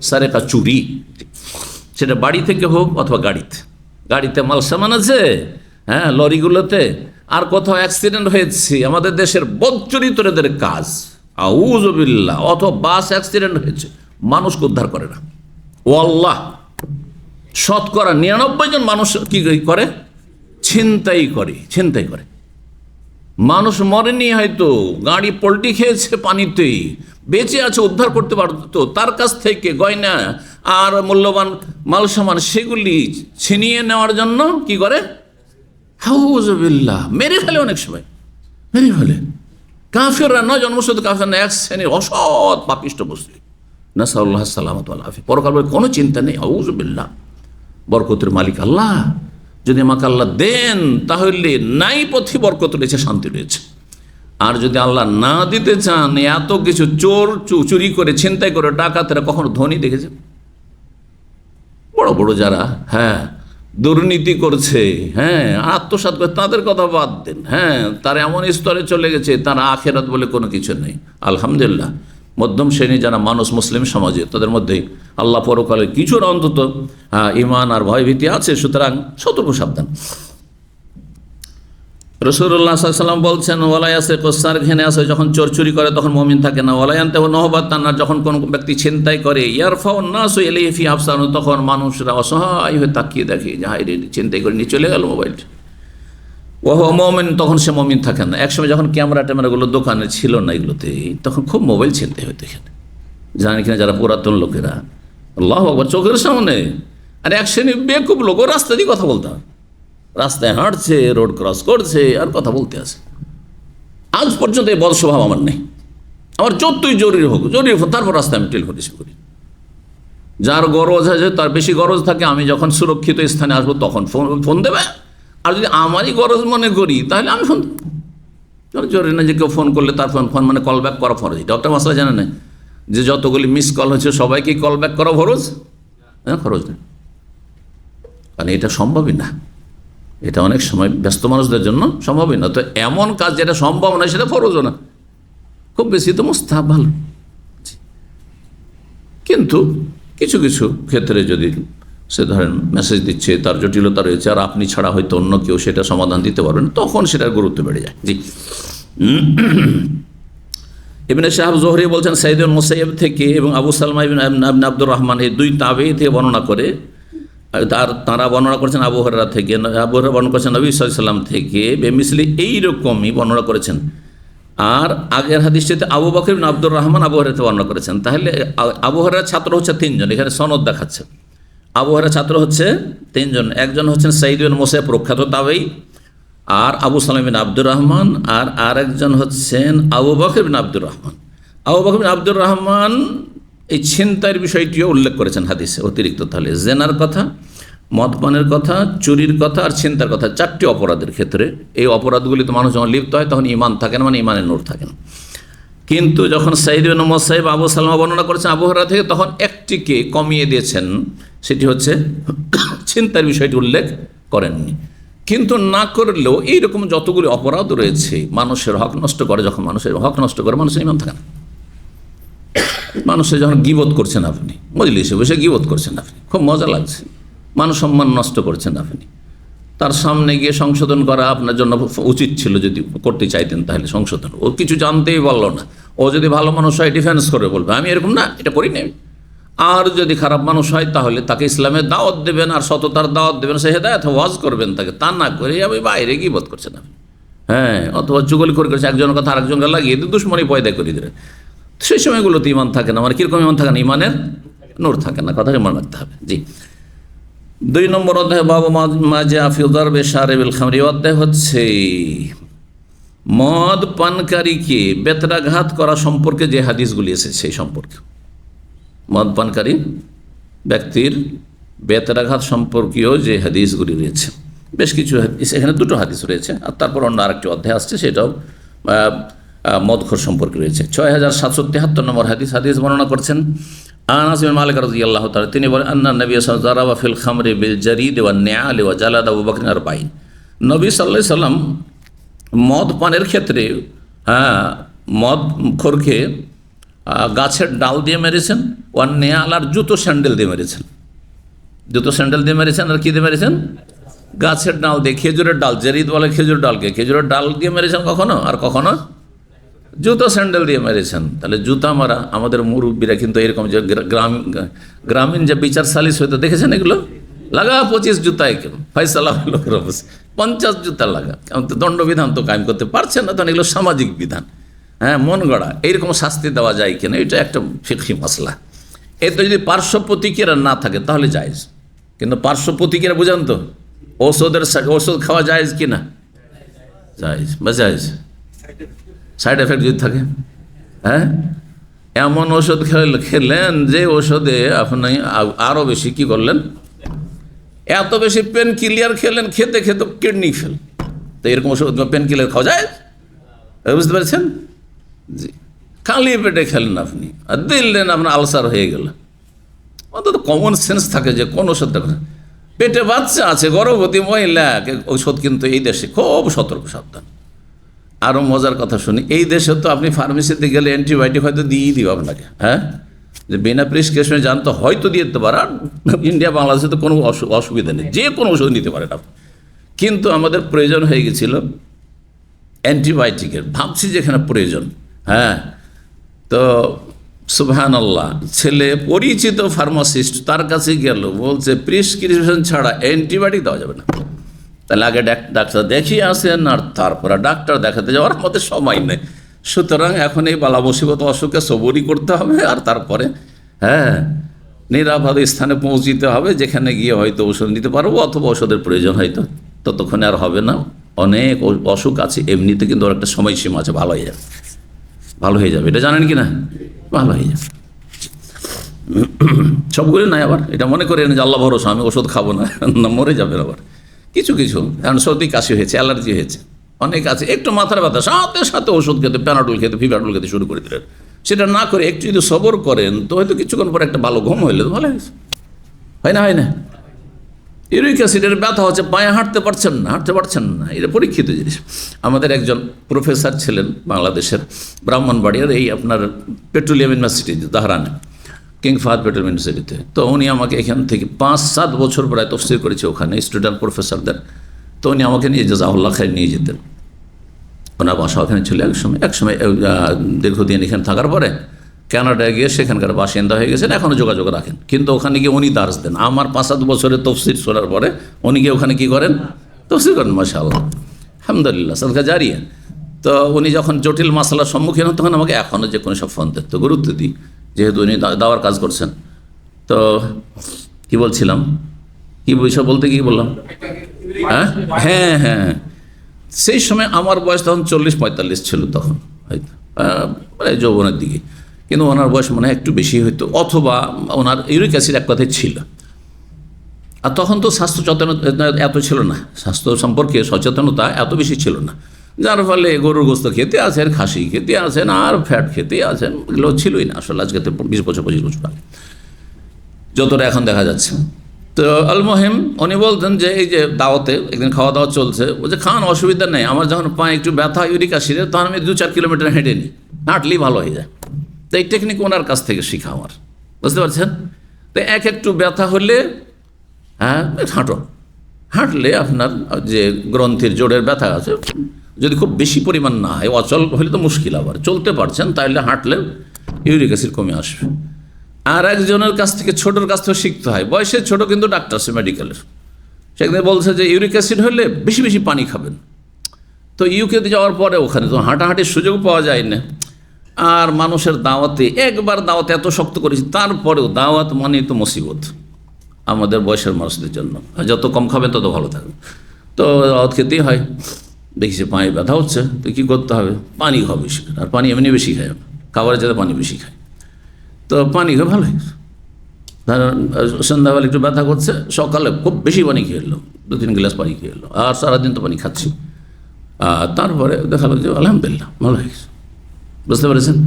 A: সারেকা, চুরি। সেটা বাড়ি থেকে হোক অথবা গাড়িতে, গাড়িতে মাল সামান আছে, লরিগুলোতে, আর কোথাও অ্যাক্সিডেন্ট হয়েছে, আমাদের দেশের বদচরিত্রদের কাজ, আউযুবিল্লাহ, অথবা বাস অ্যাক্সিডেন্ট হয়েছে, মানুষকে উদ্ধার করে না। ও আল্লাহ, 99% জন মানুষ কি করে? ছিনতাই করে। মানুষ মরেনি, হয়তো গাড়ি পল্টি খেয়েছে পানিতে, বেঁচে আছে, উদ্ধার করতে পারতো, তার কাছ থেকে গয়না আর মূল্যবান মাল সামান সেগুলি ছিনিয়ে নেওয়ার জন্য কি করে? আউযুবিল্লাহ, মেরে ফেলে, অনেক সময় মেরে ফেলে। কাফেররা নয়, জন্মসূত্র কাফের না, এক শ্রেণীর অসৎ পাপিষ্ট মুসলিম, নাসাল্লাহ সালামত ওয়াল আফিয়া, পরকালের কোনো চিন্তা নেই। আউযুবিল্লাহ, বরকতের মালিক আল্লাহ, যদি আমাকে আল্লাহ দেন তাহলে নাই পথে বরকত রয়েছে, শান্তি রয়েছে। আর যদি আল্লাহ না দিতে চান, এত কিছু চোর চুরি করে, ছিনতাই করে, ডাকাতেরা কখনো ধনী দেখেছে? বড় বড় যারা দুর্নীতি করছে, আত্মসাৎ করে, তাদের কথা বাদ দেন। তারা এমন স্তরে চলে গেছে, তারা আখেরাত বলে কোনো কিছু নেই। আলহামদুলিল্লাহ, মধ্যম শ্রেণী যারা মানুষ মুসলিম সমাজে, তাদের মধ্যে আল্লাহ পরকালের কিছুর অন্তত ঈমান আর ভয়ভীতি আছে। সুতরাং সতর্ক সাবধান। রাসূলুল্লাহ সাল্লাল্লাহু আলাইহি ওয়াসাল্লাম বলছেন, ওয়ালায়াসে কোসার ঘেনে আসে, যখন চোর চুরি করে তখন মুমিন থাকে না। ওয়ালায়ান্তে নহবাতান, যখন কোন ব্যক্তি ছিনতাই করে, ইয়ারফাউন নাসু ইলাইহি ফি আফসানু, তখন মানুষরা অসহায় হয়ে তাকিয়ে দেখে যে হায় রে, ছিনতাই করে নিয়ে চলে গেল মোবাইলটা। ওহো মুমিন, তখন সে মুমিন থাকে না। একসময় যখন ক্যামেরাগুলো দোকানে ছিল না, এগুলোতে তখন খুব মোবাইল ছিনতাই হতো এখানে, জানেন কিনা যারা পুরাতন লোকেরা, আল্লাহু আকবার, চোখের সামনে। আর এক শ্রেণীর বেকুব লোক, ও রাস্তা দিয়ে কথা বলতে হয়, রাস্তায় হাঁটছে, রোড ক্রস করছে, আর কথা বলতে আসে। আজ পর্যন্ত এই বদ স্বভাব আমার নেই। আমার যতই জরুরি হোক, তারপর রাস্তায় আমি টেলিফোন রিসিভ করি। যার গরজ আছে, তার বেশি গরজ থাকে, আমি যখন সুরক্ষিত স্থানে আসবো তখন ফোন দেবে। আর যদি আমারই গরজ মনে করি, তাহলে আমি ফোন দেবো। জরুরি না যে কেউ ফোন করলে তার ফোন মানে কল ব্যাক করা ফরজ। এটা একটা মশলা জানে না যে যতগুলি মিস কল হচ্ছে সবাইকে কল ব্যাক করা ফরজ? ফরজ না, কারণ এটা সম্ভবই না। এটা অনেক সময় ব্যস্ত মানুষদের জন্য সম্ভবই না। তো এমন কাজ যেটা সম্ভব নয়, সেটা ফরজও না, খুব বেশি তো মুস্তাহাব, ভালো। কিন্তু কিছু কিছু ক্ষেত্রে যদি সে ধরেন মেসেজ দিচ্ছে, তার জটিলতা রয়েছে, আর আপনি ছাড়া হয়তো অন্য কেউ সেটা সমাধান দিতে পারবেন, তখন সেটার গুরুত্ব বেড়ে যায়। জি, ইবনে শাহাব জোহরি বলছেন, সাঈদ ইবনে মুসাইয়্যিব থেকে এবং আবু সালমা ইবনে আব্দুর রহমান, এই দুই তাবেঈ থেকে বর্ণনা করে, তারা বর্ণনা করেছেন আবু হুরায়রা থেকে, আবু হুরায়রা বর্ণনা করেছেন নবী সাল্লাল্লাহু আলাইহি ওয়াসাল্লাম থেকে, বেমিসলি এইরকমই বর্ণনা করেছেন। আর আগের হাদিসটিতে আবু বকর ইবনে আব্দুর রহমান আবু হুরায়রা থেকে বর্ণনা করেছেন। তাহলে আবু হুরায়রার ছাত্র হচ্ছে 3 জন, এখানে সনদ দেখাচ্ছে। আবু হুরায়রার ছাত্র হচ্ছে 3 জন, একজন হচ্ছেন সাঈদ ইবনে মুসাইয়্যিব প্রখ্যাত তাবেঈ, আর আবু সালামা ইবনে আব্দুর রহমান, আর আরেকজন হচ্ছেন আবু বকর ইবনে আব্দুর রহমান। আবু বকর ইবনে আব্দুর রহমান এই ছিনতাইয়ের বিষয়টিও উল্লেখ করেছেন হাদিসে অতিরিক্ত। তাহলে জেনার কথা, মদপানের কথা, চুরির কথা, আর ছিনতার কথা, 4টি অপরাধের ক্ষেত্রে। এই অপরাধগুলিতে মানুষ যখন লিপ্ত হয় তখন ঈমান থাকে না, মানে ঈমানের নূর থাকে না। কিন্তু যখন সাঈদ ইবনে মুসাইয়্যিব আবু সালমা বর্ণনা করেছেন আবু হুরায়রা থেকে, তখন একটিকে কমিয়ে দিয়েছেন, সেটি হচ্ছে ছিনতাইয়ের বিষয়টি উল্লেখ করেননি। কিন্তু না করলেও এইরকম যতগুলি অপরাধ রয়েছে, মানুষের হক নষ্ট করে, যখন মানুষের হক নষ্ট করে মানুষের ঈমান থাকে না। মানুষের যখন গীবত করছেন আপনি, মজলিসে বসে গীবত করছেন আপনি, খুব মজা লাগছে, মানুষ সম্মান নষ্ট করছেন আপনি, তার সামনে গিয়ে সংশোধন করা আপনার জন্য উচিত ছিল, যদি করতে চাইতেন তাহলে সংশোধন। ও কিছু জানতেই বললো না, ও যদি ভালো মানুষ হয় ডিফেন্স করে বলবে আমি এরকম না, এটা করি না। আর যদি খারাপ মানুষ হয় তাহলে তাকে ইসলামের দাওয়াত দেবেন, আর সততার দাওয়াত দেবেন, সে হেদায়েত ওয়াজ করবেন তাকে। তা না করে আমি বাইরে গীবত করছেন আপনি, অথবা চুগলি করে করেছে, একজনের কথা আরেকজনকে লাগিয়ে দুশ্মনী পয়দা করে দিলেন। সেই সময়গুলোতে ঈমান থাকে না, মানে কীরকম ঈমান থাকে না, ঈমানের নূর থাকে না, কথাটা মনে রাখতে হবে। জি, 2 নম্বর অধ্যায় বাবু মাঝে আফিউদার বেশারেবিল খামরি অধ্যায় হচ্ছে মদ পানকারীকে বেত্রাঘাত করা সম্পর্কে যে হাদিসগুলি এসেছে সেই সম্পর্কে। মদ পানকারী ব্যক্তির বেত্রাঘাত সম্পর্কীয় যে হাদিসগুলি রয়েছে, বেশ কিছু হাদিস, এখানে 2টো হাদিস রয়েছে, আর তারপর অন্য আরেকটি অধ্যায় আসছে, সেটাও মদখোর সম্পর্কে রয়েছে। 6773 নম্বর হাদিস বর্ণনা করছেন আনাস বিন মালিক রাদিয়াল্লাহু তাআলা, তিনি বলেন আন্না নবী সাল্লাল্লাহু আলাইহি ওয়া সাল্লাম ফিল খামরি বিল জারিদ ওয়ান নিআল ওয়া জালাদ আবু বকর 40। নবী সাল্লাল্লাহু আলাইহি সাল্লাম মদ পানের ক্ষেত্রে মদ খোরকে গাছের ডাল দিয়ে মেরেছেন, ওয়ান নিআল আর জুতো স্যান্ডেল দিয়ে মেরেছেন। জুতো স্যান্ডেল দিয়ে মেরেছেন আর কি দিয়ে মেরেছেন? গাছের ডাল দিয়ে, খেজুরের ডাল, জারিদ বলে খেজুর ডালকে, খেজুরের ডাল দিয়ে মেরেছেন কখনো, আর কখনো জুতো স্যান্ডেল দিয়ে মেরেছেন। তাহলে জুতা মারা আমাদের মুরব্বীরা কিন্তু এরকম যে গ্রামীণ যে বিচার সালিস হয়তো দেখেছেন, এগুলো লাগা 25 জুতায় কেন ফয়সালা হলো 50 জুতা লাগা, দণ্ডবিধান তো কায়েম করতে পারছেন না, তখন এগুলো সামাজিক বিধান, মন গড়া, এইরকম শাস্তি দেওয়া যায় কিনা, এটা একটা ফিকহি মাসলা। এতে যদি পার্শ্ব প্রতিক্রিয়া না থাকে তাহলে জায়েজ, কিন্তু পার্শ্ব প্রতিক্রিয়া বুঝান তো, ওষুধ খাওয়া জায়েজ কিনা? জায়েজ বা জায়েজ। সাইড এফেক্ট যদি থাকে, এমন ওষুধ খেলেন যে ওষুধে আপনি আরও বেশি কি করলেন, এত বেশি পেন কিলিয়ার খেলেন, খেতে খেতে কিডনি ফেল, তো এরকম ওষুধ পেন কিলিয়ার খাওয়া যায়? বুঝতে পারছেন? জি, খালি পেটে খেলেন আপনি আর দিলেন আপনার আলসার হয়ে গেল। অন্তত কমন সেন্স থাকে যে কোন ওষুধ দেখেন, পেটে বাচ্চা আছে, গর্ভবতী মহিলা, ওষুধ কিন্তু এই দেশে খুব সতর্ক সাবধান। আরও মজার কথা শুনি, এই দেশে তো আপনি ফার্মেসিতে গেলে অ্যান্টিবায়োটিক হয়তো দিয়েই দিব আপনাকে, যে বিনা প্রেসক্রিপশনে জানতো হয়তো দিয়ে দিতে পারে। আর ইন্ডিয়া বাংলাদেশে তো কোনো অসুবিধা নেই, যে কোনো ওষুধ নিতে পারেন আপনি। কিন্তু আমাদের প্রয়োজন হয়ে গেছিল অ্যান্টিবায়োটিকের, ভাবছি যেখানে প্রয়োজন, তো সুবহানাল্লাহ, ছেলে পরিচিত ফার্মাসিস্ট, তার কাছে গেল, বলছে প্রেসক্রিপশন ছাড়া অ্যান্টিবায়োটিক দেওয়া যাবে না। তাহলে আগে ডাক্তার দেখিয়ে আসেন, আর তারপরে ডাক্তার দেখাতে যাওয়ার মধ্যে সময় নেই। সুতরাং এখন এই বালা মুসিবত অসুখে সবরই করতে হবে, আর তারপরে নিরাপদ স্থানে পৌঁছিতে হবে, যেখানে গিয়ে হয়তো ওষুধ নিতে পারবো, অথবা ওষুধের প্রয়োজন হয়তো ততক্ষণে আর হবে না। অনেক অসুখ আছে এমনিতে, কিন্তু ওর একটা সময়সীমা আছে, ভালো হয়ে যাবে, ভালো হয়ে যাবে, এটা জানেন কি না? ভালো হয়ে যাবে সবগুলি নাই। আবার এটা মনে করেন যে আল্লাহ ভরসা, আমি ওষুধ খাবো না, মরে যাবেন। আবার কিছু কারণ সর্দি কাশি হয়েছে, অ্যালার্জি হয়েছে, অনেক আছে, একটু মাথার ব্যথা, সাথে সাথে ওষুধ খেতে, প্যানাডল খেতে, ফিভারডল খেতে শুরু করে দিলেন। সেটা না করে একটু যদি সবর করেন, তো হয়তো কিছুক্ষণ পরে একটা ভালো ঘুম হইলে তো ভালো হয়েছে, হয় না? ইউরিক অ্যাসিডের ব্যথা হচ্ছে, পায়ে হাঁটতে পারছেন না, এটা পরীক্ষিত জিনিস। আমাদের একজন প্রফেসর ছিলেন বাংলাদেশের, ব্রাহ্মণবাড়িয়ার এই আপনার পেট্রোলিয়াম ইউনিভার্সিটি দাহরানে, কিং ফাহাদ পেট্রোলিয়াম ইউনিভার্সিটিতে। তো উনি আমাকে এখান থেকে 5-7 বছর প্রায় তফসির করেছে ওখানে স্টুডেন্ট প্রফেসরদের। তো উনি আমাকে নিয়ে জাজাহুল্লাহ খায় নিয়ে যেতেন, ওনার বাসা ওখানে ছিল। একসময় দীর্ঘদিন এখানে থাকার পরে কানাডায় গিয়ে সেখানকার বাসিন্দা হয়ে গেছেন, এখনও যোগাযোগ রাখেন। কিন্তু ওখানে গিয়ে উনি দার্স দেন। আমার 5-7 বছরের তফসির শোনার পরে উনি গিয়ে ওখানে কী করেন, তফসির করেন। মাশাআল্লাহ, আলহামদুলিল্লাহ, সাদকা জারিয়া। তো উনি যখন জটিল মাসালার সম্মুখীন হন, তখন আমাকে এখনও যে কোনো সব ফোন দেন, তো গুরুত্ব দিই, যেহেতু উনি দাওয়ার কাজ করছেন। তো কি বলছিলাম, কি বিষয় বলতে কি বললাম, হ্যাঁ, সেই সময় আমার বয়স তখন 40-45 ছিল তখন, হয়তো প্রায় যৌবনের দিকে। কিন্তু ওনার বয়স মনে হয় একটু বেশি হইতো, অথবা ওনার ইউরিক অ্যাসিড এক কথায় ছিল। আর তখন তো স্বাস্থ্য সচেতনতা এত ছিল না, স্বাস্থ্য সম্পর্কে সচেতনতা এত বেশি ছিল না, যার ফলে গরুর গোস্ত খেতে আছেন, খাসি খেতে আছেন, আর ফ্যাট খেতে আছেন, এগুলো ছিলই না আসলে। আজকে 20 বছর 25 বছর আগে যতটা এখন দেখা যাচ্ছে। তো আলমহিম উনি বলতেন যে এই যে দাওয়াতে একদিন খাওয়া দাওয়া চলছে, বলছে খান, অসুবিধা নেই, আমার যখন পায়ে একটু ব্যথা ইউরিক অ্যাসিডের, তখন আমি 2-4 কিলোমিটার হেঁটে নিই, হাঁটলেই ভালো হয়ে যায়। তো এই টেকনিক ওনার কাছ থেকে শিখা আমার, বুঝতে পারছেন? তো একটু ব্যথা হলে হাঁটলে আপনার যে গ্রন্থির জোড়ের ব্যথা আছে, যদি খুব বেশি পরিমাণ না হয়, অচল হলে তো মুশকিল, আবার চলতে পারছেন তাহলে হাঁটলে ইউরিক অ্যাসিড কমে আসবে। আর একজনের কাছ থেকে, ছোটোর কাছ থেকে শিখতে হয়, বয়সে ছোট কিন্তু ডাক্তার সে মেডিকেলের, সেখানে বলছে যে ইউরিক অ্যাসিড হলে বেশি বেশি পানি খাবেন। তো ইউকেতে যাওয়ার পরে ওখানে তো হাঁটাহাঁটির সুযোগ পাওয়া যায় না, আর মানুষের দাওয়াতে, একবার দাওয়াতে এত শক্ত করেছি, তারপরেও দাওয়াত মানে তো মুসিবত, আমাদের বয়সের মানুষদের জন্য। যত কম খাবেন তত ভালো থাকবে। তো দাওয়াত খেতেই হয়, দেখছি পায়ে ব্যথা হচ্ছে, তো কী করতে হবে? পানি খাওয়া বেশি, আর পানি এমনি বেশি খাই, খাবারের যাতে পানি বেশি খাই। তো পানি খেয়ে ভালো হয়। ধরেন সন্ধ্যাবেলা একটু ব্যথা করছে, সকালে খুব বেশি পানি খেয়ে এলো, 2-3 গ্লাস পানি খেয়ে এলো, আর সারাদিন তো পানি খাচ্ছি। তারপরে দেখালো যে আলহামদুলিল্লাহ ভালো হয়ে গেছে। বুঝতে পেরেছেন?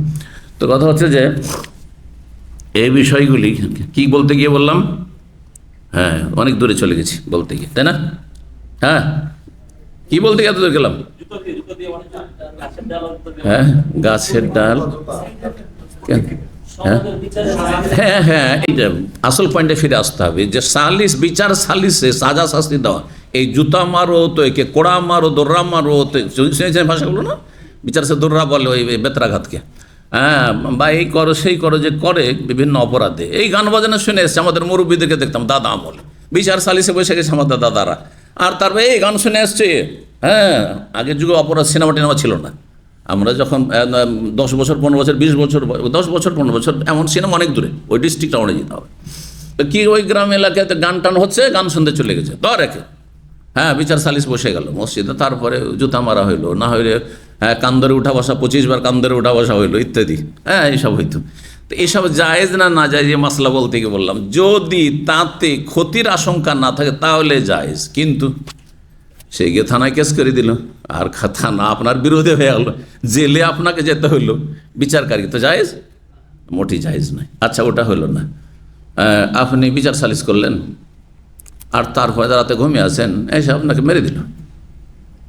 A: তো কথা হচ্ছে যে এই বিষয়গুলি কি বলতে গিয়ে বললাম, হ্যাঁ অনেক দূরে চলে গেছি বলতে গিয়ে, তাই না? হ্যাঁ, কি বলতে গিয়ে এত দূর গেলাম? হ্যাঁ, গাছের ডাল। হ্যাঁ হ্যাঁ হ্যাঁ, এইটা আসল পয়েন্টে ফিরে আসতে হবে যে সালিস, বিচার সালিসে সাজা শাস্তি দেওয়া। এই জুতা মারো, তো একে কোড়া মারো, দোররা মারো, তো শুনেছেন ভাষাগুলো না? বিচার সে দোররা বলে ওই বেত্রাঘাতকে। হ্যাঁ, বা এই করো সেই করো, যে করে বিভিন্ন অপরাধে। এই গান বাজনা শুনে এসছে, আমাদের মুরব্বীদেরকে দেখতাম, দাদা আমল বিচার সালিসে বসে গেছে আমাদের দাদারা, আর তারপরে এই গান শুনে এসছে। হ্যাঁ, আগের যুগে অপরাধ সিনেমা টিনেমা ছিল না। আমরা যখন 10 বছর 15 বছর 20 বছর 10 বছর 15 বছর, এমন সিনেমা অনেক দূরে, ওই ডিস্ট্রিক্টটা অনেক যেতে হবে। তো কি ওই গ্রাম এলাকাতে গান টান হচ্ছে, গান শুনতে চলে গেছে রেখে। হ্যাঁ, বিচার সালিস বসে গেল মসজিদে, তারপরে জুতা মারা হইলো, না হইলে কান্দরে উঠা বসা, 25 বার কান্দরে উঠা বসা হইলো ইত্যাদি। হ্যাঁ, এইসব হইতো। তো এইসব জায়েজ না জায়েজ, এই মাসলা বলতে গিয়ে বললাম, যদি তাতে ক্ষতির আশঙ্কা না থাকে তাহলে জায়েজ, কিন্তু সে গিয়ে থানায় কেস করে দিল, আর থানা আপনার বিরোধী হয়ে গেল, জেলে আপনাকে যেতে হইলো বিচারকারী, তো জায়েজ? মোটেই জায়েজ নয়। আচ্ছা, ওটা হইলো না, আপনি বিচার সালিস করলেন, আর তারপরে রাতে ঘুমিয়ে আছেন, এসে আপনাকে মেরে দিল,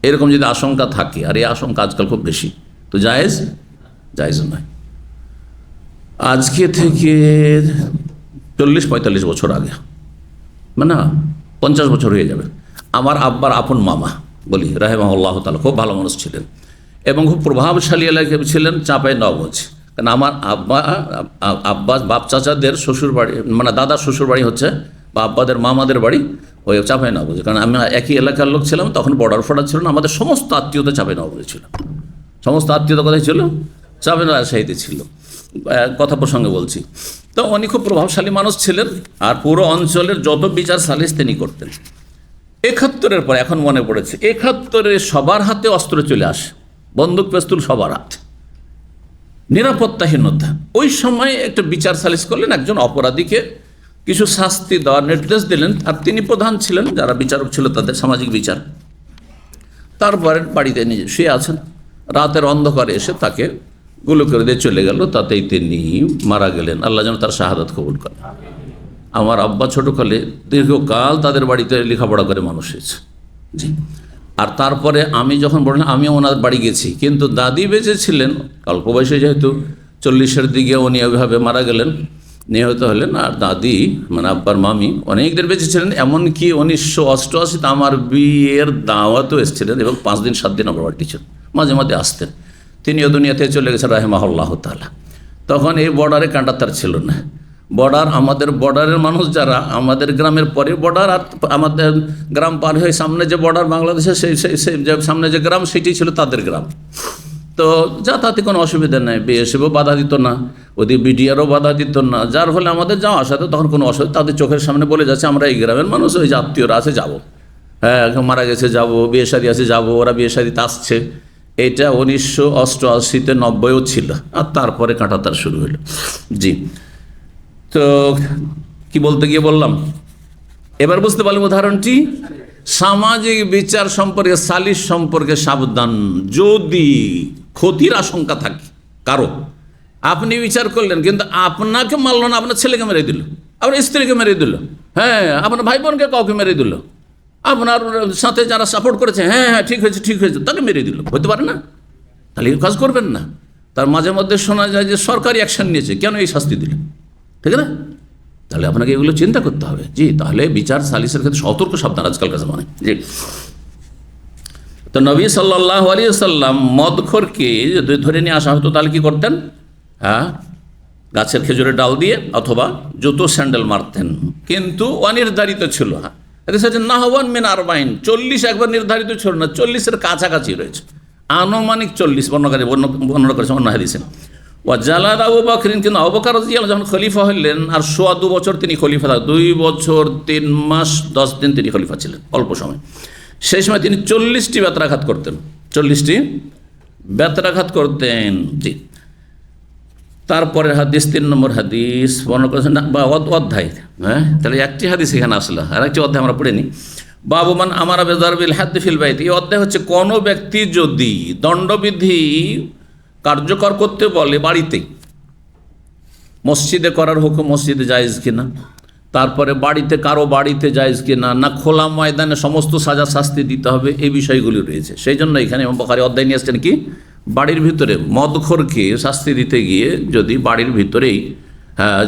A: এরকম যদি আশঙ্কা থাকে, আর এই আশঙ্কা আজকাল খুব বেশি, তো জায়েজ? জায়েজ নয়। আজকে থেকে 40-45 বছর আগে, মানে 50 বছর হয়ে যাবে, আমার আব্বার আপন মামা বলি রাহিমাহুল্লাহ তাআলা, খুব ভালো মানুষ ছিলেন এবং খুব প্রভাবশালী এলাকায় ছিলেন, চাঁপাইনবাবগঞ্জ। কারণ আমার আব্বা বাপ চাচাদের শ্বশুর বাড়ি, মানে দাদার শ্বশুর বাড়ি হচ্ছে, বা আব্বাদের মামাদের বাড়ি ওই চাঁপাইনবাবগঞ্জ। কারণ আমি একই এলাকার লোক ছিলাম, তখন বর্ডার ফর্ডার ছিল না, আমাদের সমস্ত আত্মীয়তা চাঁপাইনবাবগঞ্জে ছিল। সমস্ত আত্মীয়তা কোথায় ছিল? চাঁপাইনবাবগঞ্জে ছিল। কথা প্রসঙ্গে বলছি। তো উনি খুব প্রভাবশালী মানুষ ছিলেন, আর পুরো অঞ্চলের যত বিচার সালিস তিনি করতেন। 71-এর পর এখন মনে পড়েছে, 71-এ সবার হাতে অস্ত্র চলে আসে, বন্দুক পেস্তুল সবার হাতে, নিরাপত্তাহীনতা। ওই সময় একটা বিচার সালিস করলেন, একজন অপরাধীকে কিছু শাস্তি দেওয়ার নির্দেশ দিলেন, আর তিনি প্রধান ছিলেন, যারা বিচারক ছিল তাদের সামাজিক বিচার। তারপরে বাড়িতে নিজে শুয়ে আছেন, রাতের অন্ধকারে এসে তাকে গুলো করে দিয়ে চলে গেল, তাতেই তিনি মারা গেলেন। আল্লাহ যেন তার শাহাদাত কবুল করেন। আমার আব্বা ছোটোকালে দীর্ঘকাল তাদের বাড়িতে লেখাপড়া করে মানুষ হয়েছে, জি। আর তারপরে আমি যখন বললাম, আমিও ওনার বাড়ি গেছি, কিন্তু দাদি বেঁচে ছিলেন, অল্প বয়সে, যেহেতু 40-এর দিকে উনি ওইভাবে মারা গেলেন, নিহত হলেন। আর দাদি মানে আব্বার মামি অনেক দিন বেঁচে ছিলেন, এমনকি 1988-তে আমার বিয়ের দাওয়াতও এসেছিলেন, এবং 5 দিন 7 দিন আমার বাড়িতে ছিলেন, মাঝে মাঝে আসতেন। তিনিও দুনিয়াতে চলে গেছেন রাহিমাহুল্লাহ তাআলা। তখন এই বর্ডারে কাঁটাতার ছিল না। বর্ডার, আমাদের বর্ডারের মানুষ যারা, আমাদের গ্রামের পরে বর্ডার, আর আমাদের গ্রাম পার হয়ে সামনে যে বর্ডার বাংলাদেশের, সেই সামনে যে গ্রাম, সেটি ছিল তাদের গ্রাম। তো যাতায়াতে কোনো অসুবিধা নেই, বিএসএফও বাধা দিত না, ওদের বিডিআরও বাধা দিত না, যার ফলে আমাদের যাওয়া আসাতে তখন কোনো অসুবিধা। তাদের চোখের সামনে বলে যাচ্ছে, আমরা এই গ্রামের মানুষ, ওই যে আত্মীয়রা আছে যাবো, হ্যাঁ মারা গেছে যাবো, বিয়ে শাদী আছে যাবো, ওরা বিয়ে শাদীতে আসছে। এটা 1988-তে 90-ও ছিল, আর তারপরে কাঁটাতার শুরু হলো, জি। তো কি বলতে গিয়ে বললাম, এবার বুঝতে পারলাম উদাহরণটি। সামাজিক বিচার সম্পর্কে, সালিস সম্পর্কে সাবধান। যদি ক্ষতির আশঙ্কা থাকে কারো, আপনি বিচার করলেন, কিন্তু আপনাকে মারল না, আপনার ছেলেকে মেরে দিল, আপনার স্ত্রীকে মেরে দিল, হ্যাঁ আপনার ভাই বোনকে কাউকে মেরে দিল, আপনার সাথে যারা সাপোর্ট করেছে, হ্যাঁ হ্যাঁ ঠিক হয়েছে ঠিক হয়েছে, তাকে মেরে দিল, হতে পারে না? তাহলে এই কাজ করবেন না। তার মাঝে মধ্যে শোনা যায় যে সরকারি অ্যাকশন নিয়েছে, কেন এই শাস্তি দিলেন, ঠিক না? তাহলে আপনাকে এগুলো চিন্তা করতে হবে, জি। তাহলে বিচার সালিসের ক্ষেত্রে সতর্ক সাবধান আজকালকার জামানে, জি। তো নবী সাল্লাল্লাহু আলাইহি ওয়াসাল্লাম মদখোরকে যদি ধরে নিয়ে আসা হতো, তাহলে কি করতেন? হ্যাঁ, গাছের খেজুরের ডাল দিয়ে অথবা জুতো স্যান্ডেল মারতেন, কিন্তু অনির্ধারিত ছিল। হ্যাঁ, নাহওয়ান মিন 40, 40 একবার নির্ধারিত ছিল না, 40-এর কাছাকাছি রয়েছে, আনুমানিক 40 বর্ণনা করেছে অন্য হাদিসে। ওয়াজালাদ আবু বকরিন, কিন্তু আবু বকর রাদিয়াল্লাহু যখন খলিফা হলেন আর 2.25 বছর তিনি খলিফা থাকলেন, 2 বছর 3 মাস 10 দিন তিনি খলিফা ছিলেন, অল্প সময়। সেই সময় তিনি 40টি বেত্রাঘাত করতেন, 40টি বেত্রাঘাত করতেন। জি, তারপরের হাদিস 3 নম্বর হাদিস বর্ণনা করেছেন বা অধ্যায়, হ্যাঁ তাহলে একটি হাদিস এখানে আসলো, আর একটি অধ্যায় আমরা পড়ে নিই। বাবু মান আমারা বেদারবিল হাদ ফিল বাইত, এই অধ্যায় হচ্ছে কোনো ব্যক্তি যদি দণ্ডবিধি কার্যকর করতে বলে বাড়িতেই, মসজিদে করার হুকুম মসজিদে জায়েজ কিনা, তারপরে বাড়িতে কারো বাড়িতে জায়েজ কিনা, না খোলা ময়দানে সমস্ত সাজা শাস্তি দিতে হবে, এই বিষয়গুলি রয়েছে। সেই জন্য এখানে ইমাম বুখারী অধ্যায় নিয়ে আসছেন কি, বাড়ির ভিতরে মদখোরকে শাস্তি দিতে গিয়ে যদি বাড়ির ভিতরেই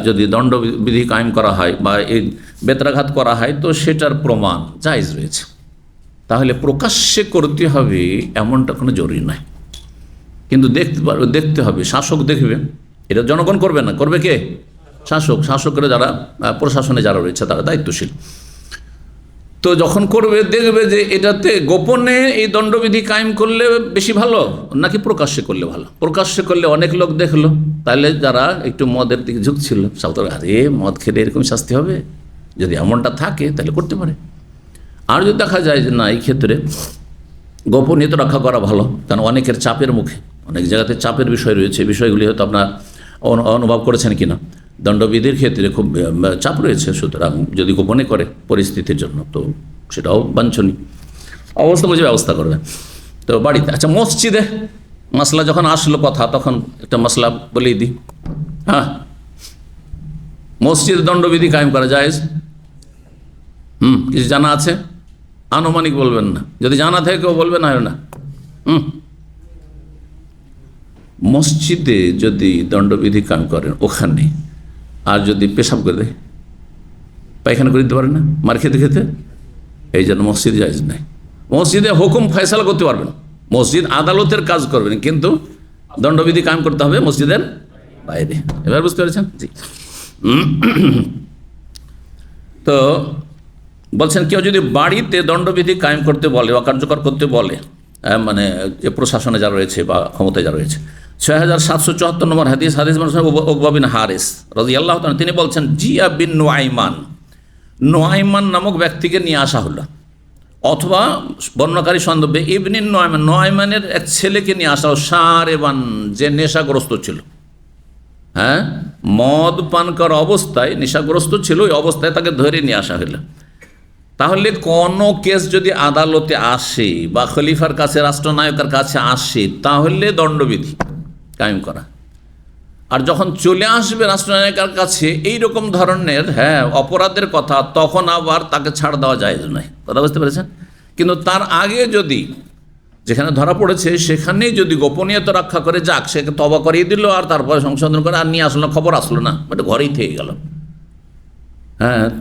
A: যদি দণ্ডবিধি কায়েম করা হয় বা এই বেত্রাঘাত করা হয় তো সেটার প্রমাণ জায়েজ রয়েছে। তাহলে প্রকাশ্যে করতে হবে এমনটা কোনো জরুরি নয়, কিন্তু দেখতে হবে, শাসক দেখবে, এটা জনগণ করবে না, করবে কে? শাসকরা যারা প্রশাসনে যারা রয়েছে তারা দায়িত্বশীল। তো যখন করবে দেখবে যে এটাতে গোপনে এই দণ্ডবিধি কায়েম করলে বেশি ভালো নাকি প্রকাশ্যে করলে ভালো। প্রকাশ্যে করলে অনেক লোক দেখলো, তাহলে যারা একটু মদের দিকে ঝুঁকছিল সাউথ, আরে মদ খেলে এরকম শাস্তি হবে, যদি এমনটা থাকে তাহলে করতে পারে। আর যদি দেখা যায় যে না, এই ক্ষেত্রে গোপনীয়তা রক্ষা করা ভালো, কারণ অনেকের চাপের মুখে, অনেক জায়গাতে চাপের বিষয় রয়েছে, বিষয়গুলি হয়তো আপনার অনুভব করেছেন কিনা, দণ্ডবিধির ক্ষেত্রে খুব চাপ রয়েছে, সুতরাং যদি গোপনে করে পরিস্থিতির জন্য তো সেটাও বাঞ্ছনীয়, অবস্থা বুঝে ব্যবস্থা করবে। তো বাড়িতে, আচ্ছা মসজিদে মাসলা যখন আসলো কথা, তখন একটা মাসলা বলেই দিই। হ্যাঁ, মসজিদে দণ্ডবিধি কায়েম করা জায়েজ? কিছু জানা আছে? আনুমানিক বলবেন না, যদি জানা থাকে কেউ বলবেন না। মসজিদে যদি দণ্ডবিধি কায়েম করেন ওখানে, আর যদি পেশাব করে দেয়, পায়খানা করে দিতে পারে না মার খেতে খেতে, এই জন্য মসজিদ জায়েজ নাই। মসজিদে হুকুম ফয়সালা করতে পারবেন, মসজিদ আদালতের কাজ করবেন, কিন্তু দণ্ডবিধি কায়েম করতে হবে মসজিদের বাইরে। এবার বুঝতে পেরেছেন? জি। তো বলছেন কেউ যদি বাড়িতে দণ্ডবিধি কায়েম করতে বলে বা কার্যকর করতে বলে, মানে যে প্রশাসনে যারা রয়েছে বা ক্ষমতায় যারা রয়েছে, 6774 নম্বর হাদিস উকবা বিন হারিস রাদিয়াল্লাহু তাআলা তিনি বলছেন, জিয়া বিন নুআইমান নামক ব্যক্তিকে নিয়ে আসা হলো, অথবা বর্ণনাকারী সন্দর্ভে ইবনিন নুআইমানের এক ছেলেকে নিয়ে আসা হলো, শারেবান, যে নেশাগ্রস্ত ছিল, হ্যাঁ মদ পান করা অবস্থায় নেশাগ্রস্ত ছিল, ওই অবস্থায় তাকে ধরে নিয়ে আসা হলো। তাহলে কোনো কেস যদি আদালতে আসে বা খলিফার কাছে, রাষ্ট্রনায়কের কাছে আসে, তাহলে দণ্ডবিধি কায়েম করা। আর যখন চলে আসবে রাষ্ট্রনায়কের কাছে এই রকম ধরনের অপরাধের কথা, তখন আবার তাকে ছাড় দেওয়া যায় নয়। কথা বুঝতে পেরেছেন? কিন্তু তার আগে যদি যেখানে ধরা পড়েছে সেখানেই যদি গোপনীয়তা রক্ষা করে যাক, সেকে তবা করিয়ে দিল আর তারপরে সংশোধন করে আর নিয়ে আসলো, খবর আসলো না, এটা ঘরেই থেকে গেল,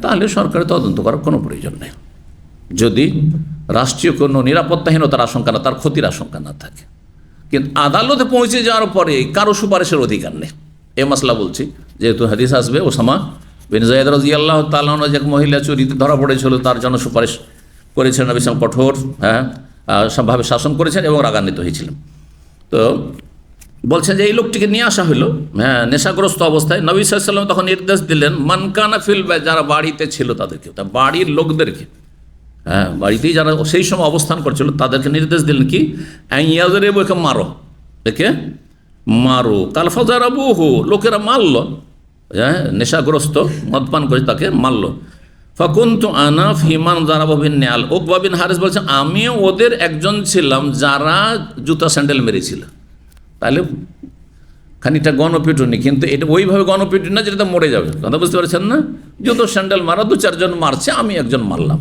A: তাহলে সরকারের তদন্ত করার কোনো প্রয়োজন নেই, যদি রাষ্ট্রীয় কোনো নিরাপত্তাহীনতার আশঙ্কা না, তার ক্ষতির আশঙ্কা না থাকে। কিন্তু আদালতে পৌঁছে যাওয়ার পরে কারো সুপারিশের অধিকার নেই। এ মাসলা বলছি, যেহেতু হাদিস আসবে, ওসামা বিন যায়েদ রাদিয়াল্লাহু তাআলা আনহু যে মহিলা চুরিতে ধরা পড়েছিল, তার জন্য সুপারিশ করেছেন নবী সাল্লাল্লাহু আলাইহি ওয়াসাল্লাম, কঠোর সবভাবে শাসন করেছেন এবং রাগান্বিত হয়েছিলেন। তো বলছেন যে এই লোকটিকে নিয়ে আসা হলো নেশাগ্রস্ত অবস্থায়। নবী সাল্লাল্লাহু আলাইহি ওয়াসাল্লাম তখন নির্দেশ দিলেন, মান কানা ফিল বাইত, যারা বাড়িতে ছিল তাদেরকে, তা বাড়ির লোকদেরকে, বাড়িতেই যারা সেই সময় অবস্থান করছিল তাদেরকে নির্দেশ দিলেন কি, ইয়াজরিবু, একে মারো, একে মারো। কাল ফাজারাবুহু, লোকেরা মারল, নেশাগ্রস্ত মদপান করে তাকে মারল। ফাকুনতু আনা ফিমান যারাবু বিন নিআল, উকবা বিন হারিস বলছেন আমিও ওদের একজন ছিলাম যারা জুতা স্যান্ডেল মেরেছিল। তাহলে খানিকটা গণপিটুনি, কিন্তু এটা ওইভাবে গণপিটুনি না যেটা মরে যাবে। কথা বুঝতে পারছেন না? জুতো স্যান্ডেল মারা, 2-4 জন মারছে, আমি একজন মারলাম।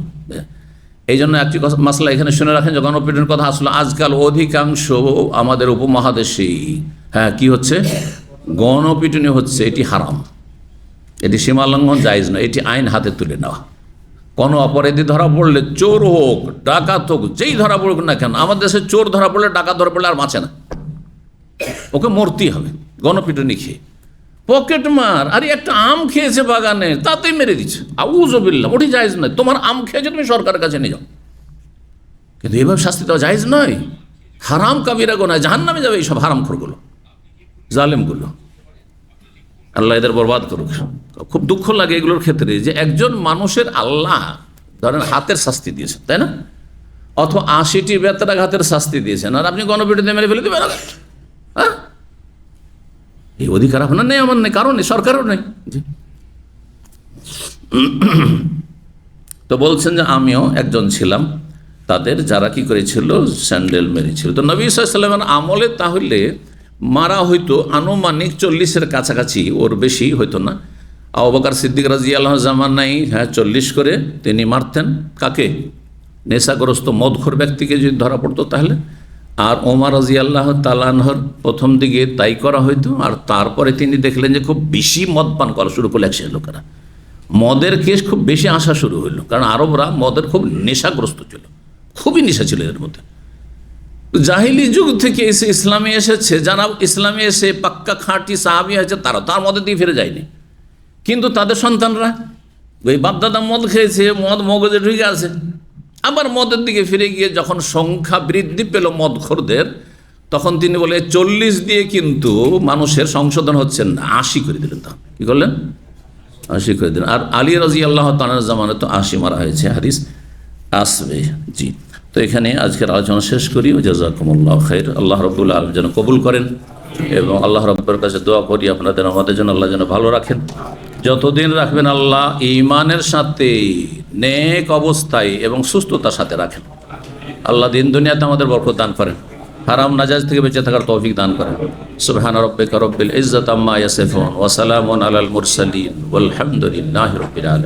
A: এই জন্য একটি মাসলা এখানে শুনে রাখেন, যে গণপিটুনির কথা আসলো, আজকাল অধিকাংশ আমাদের উপমহাদেশেই কি হচ্ছে, গণপিটুনি হচ্ছে। এটি হারাম, এটি সীমালঙ্ঘন, জায়েজ নয়, এটি আইন হাতে তুলে নেওয়া। কোনো অপরাধী ধরা পড়লে, চোর হোক ডাকাত হোক, যেই ধরা পড়ুক না কেন, আমাদের দেশে চোর ধরা পড়লে, ডাকাত ধরা পড়লে আর বাঁচে না, ওকে মরতেই হবে গণপিটুনি খেয়ে। পকেট মার, আরে একটা আম খেয়েছে বাগানে, তাতেই মেরে দিচ্ছে, আউযুবিল্লাহ, ওটি জায়েজ নয়। তোমার আম খেয়েছে, তুমি সরকারের কাছে নিয়ে যাও, কিন্তু এভাবে শাস্তি দেওয়া জায়েজ নয়। হারাম কাবিরা গুনাহ, জাহান্নামে যাবে এইসব হারামখোরগুলো, জালেমগুলো। আল্লাহ এদের বরবাদ করুক। খুব দুঃখ লাগে এগুলোর ক্ষেত্রে যে একজন মানুষের আল্লাহ ধরেন হাতের শাস্তি দিয়েছেন, তাই না, অথবা 80টি বেত্রাঘাতের শাস্তি দিয়েছেন, আর আপনি গণপিটুনিতে মেরে ফেলে দেবেন। হ্যাঁ, এই অধিকার আপনার নেই, আমার নেই, কারণ নেই, সরকারও নেই। তো বলছেন যে আমিও একজন ছিলাম তাদের যারা কি করেছিল, স্যান্ডেল মেরেছিল। তো নবী সাল্লাল্লাহু আলাইহি ওয়াসাল্লামের আমলে তাহলে মারা হইতো আনুমানিক 40-এর কাছাকাছি, ওর বেশি হইতো না। আবু বকর সিদ্দিক রাদিয়াল্লাহু জামানায় 40 করে তিনি মারতেন। কাকে? নেশাগ্রস্ত মদখোর ব্যক্তিকে যদি ধরা পড়তো তাহলে। আর ওমর রাদিয়াল্লাহু তাআলা আনহুর প্রথম দিকে তাই করা হইতো, আর তারপরে তিনি দেখলেন যে খুব বেশি মদ পান করা শুরু করলো একসাথে লোকেরা, মদের কেস খুব বেশি আসা শুরু হইলো, কারণ আরবরা মদের খুব নেশাগ্রস্ত ছিল, খুবই নেশা ছিল এর মধ্যে। জাহিলি যুগ থেকে এসে ইসলামে এসেছে, যারা ইসলামে এসে পাক্কা খাঁটি সাহাবী আছে, তারা তার মদের দিকে ফিরে যায়নি, কিন্তু তাদের সন্তানরা ওই বাপদাদা মদ খেয়েছে, মদ মগজে ঢুকে আছে, আবার মদের দিকে ফিরে গিয়ে যখন সংখ্যা বৃদ্ধি পেল মদখোরদের, তখন তিনি বলে 40 দিয়ে কিন্তু মানুষের সংশোধন হচ্ছে না, 80 করে দিলেন। তখন কি করলেন? 80 করে দিলেন। আর আলী রাদিয়াল্লাহু তাআলার জামানে তো 80 মারা হয়েছে, হাদিস আসবে। জি, তো এখানে আজকের আলোচনা শেষ করি। জাযাকুমুল্লাহু খাইর। আল্লাহ রাব্বুল আলামিন যেন কবুল করেন, এবং আল্লাহ রাব্বুর কাছে দোয়া করি আপনাদের আমাদের জন্য আল্লাহ যেন ভালো রাখেন, যতদিন রাখবেন আল্লাহ ঈমানের সাথে, নেক অবস্থায় এবং সুস্থতার সাথে রাখেন। আল্লাহ দিন দুনিয়াতে আমাদের বরকত দান করেন, হারাম নাজায়েজ থেকে বেঁচে থাকার তৌফিক দান করেন। সুবহানা রাব্বিকা রাব্বিল ইজ্জাতি আম্মা ইয়াসিফুন ওয়া সালামুন আলাল মুরসালিন ওয়াল হামদুলিল্লাহি রাব্বিল আলামিন।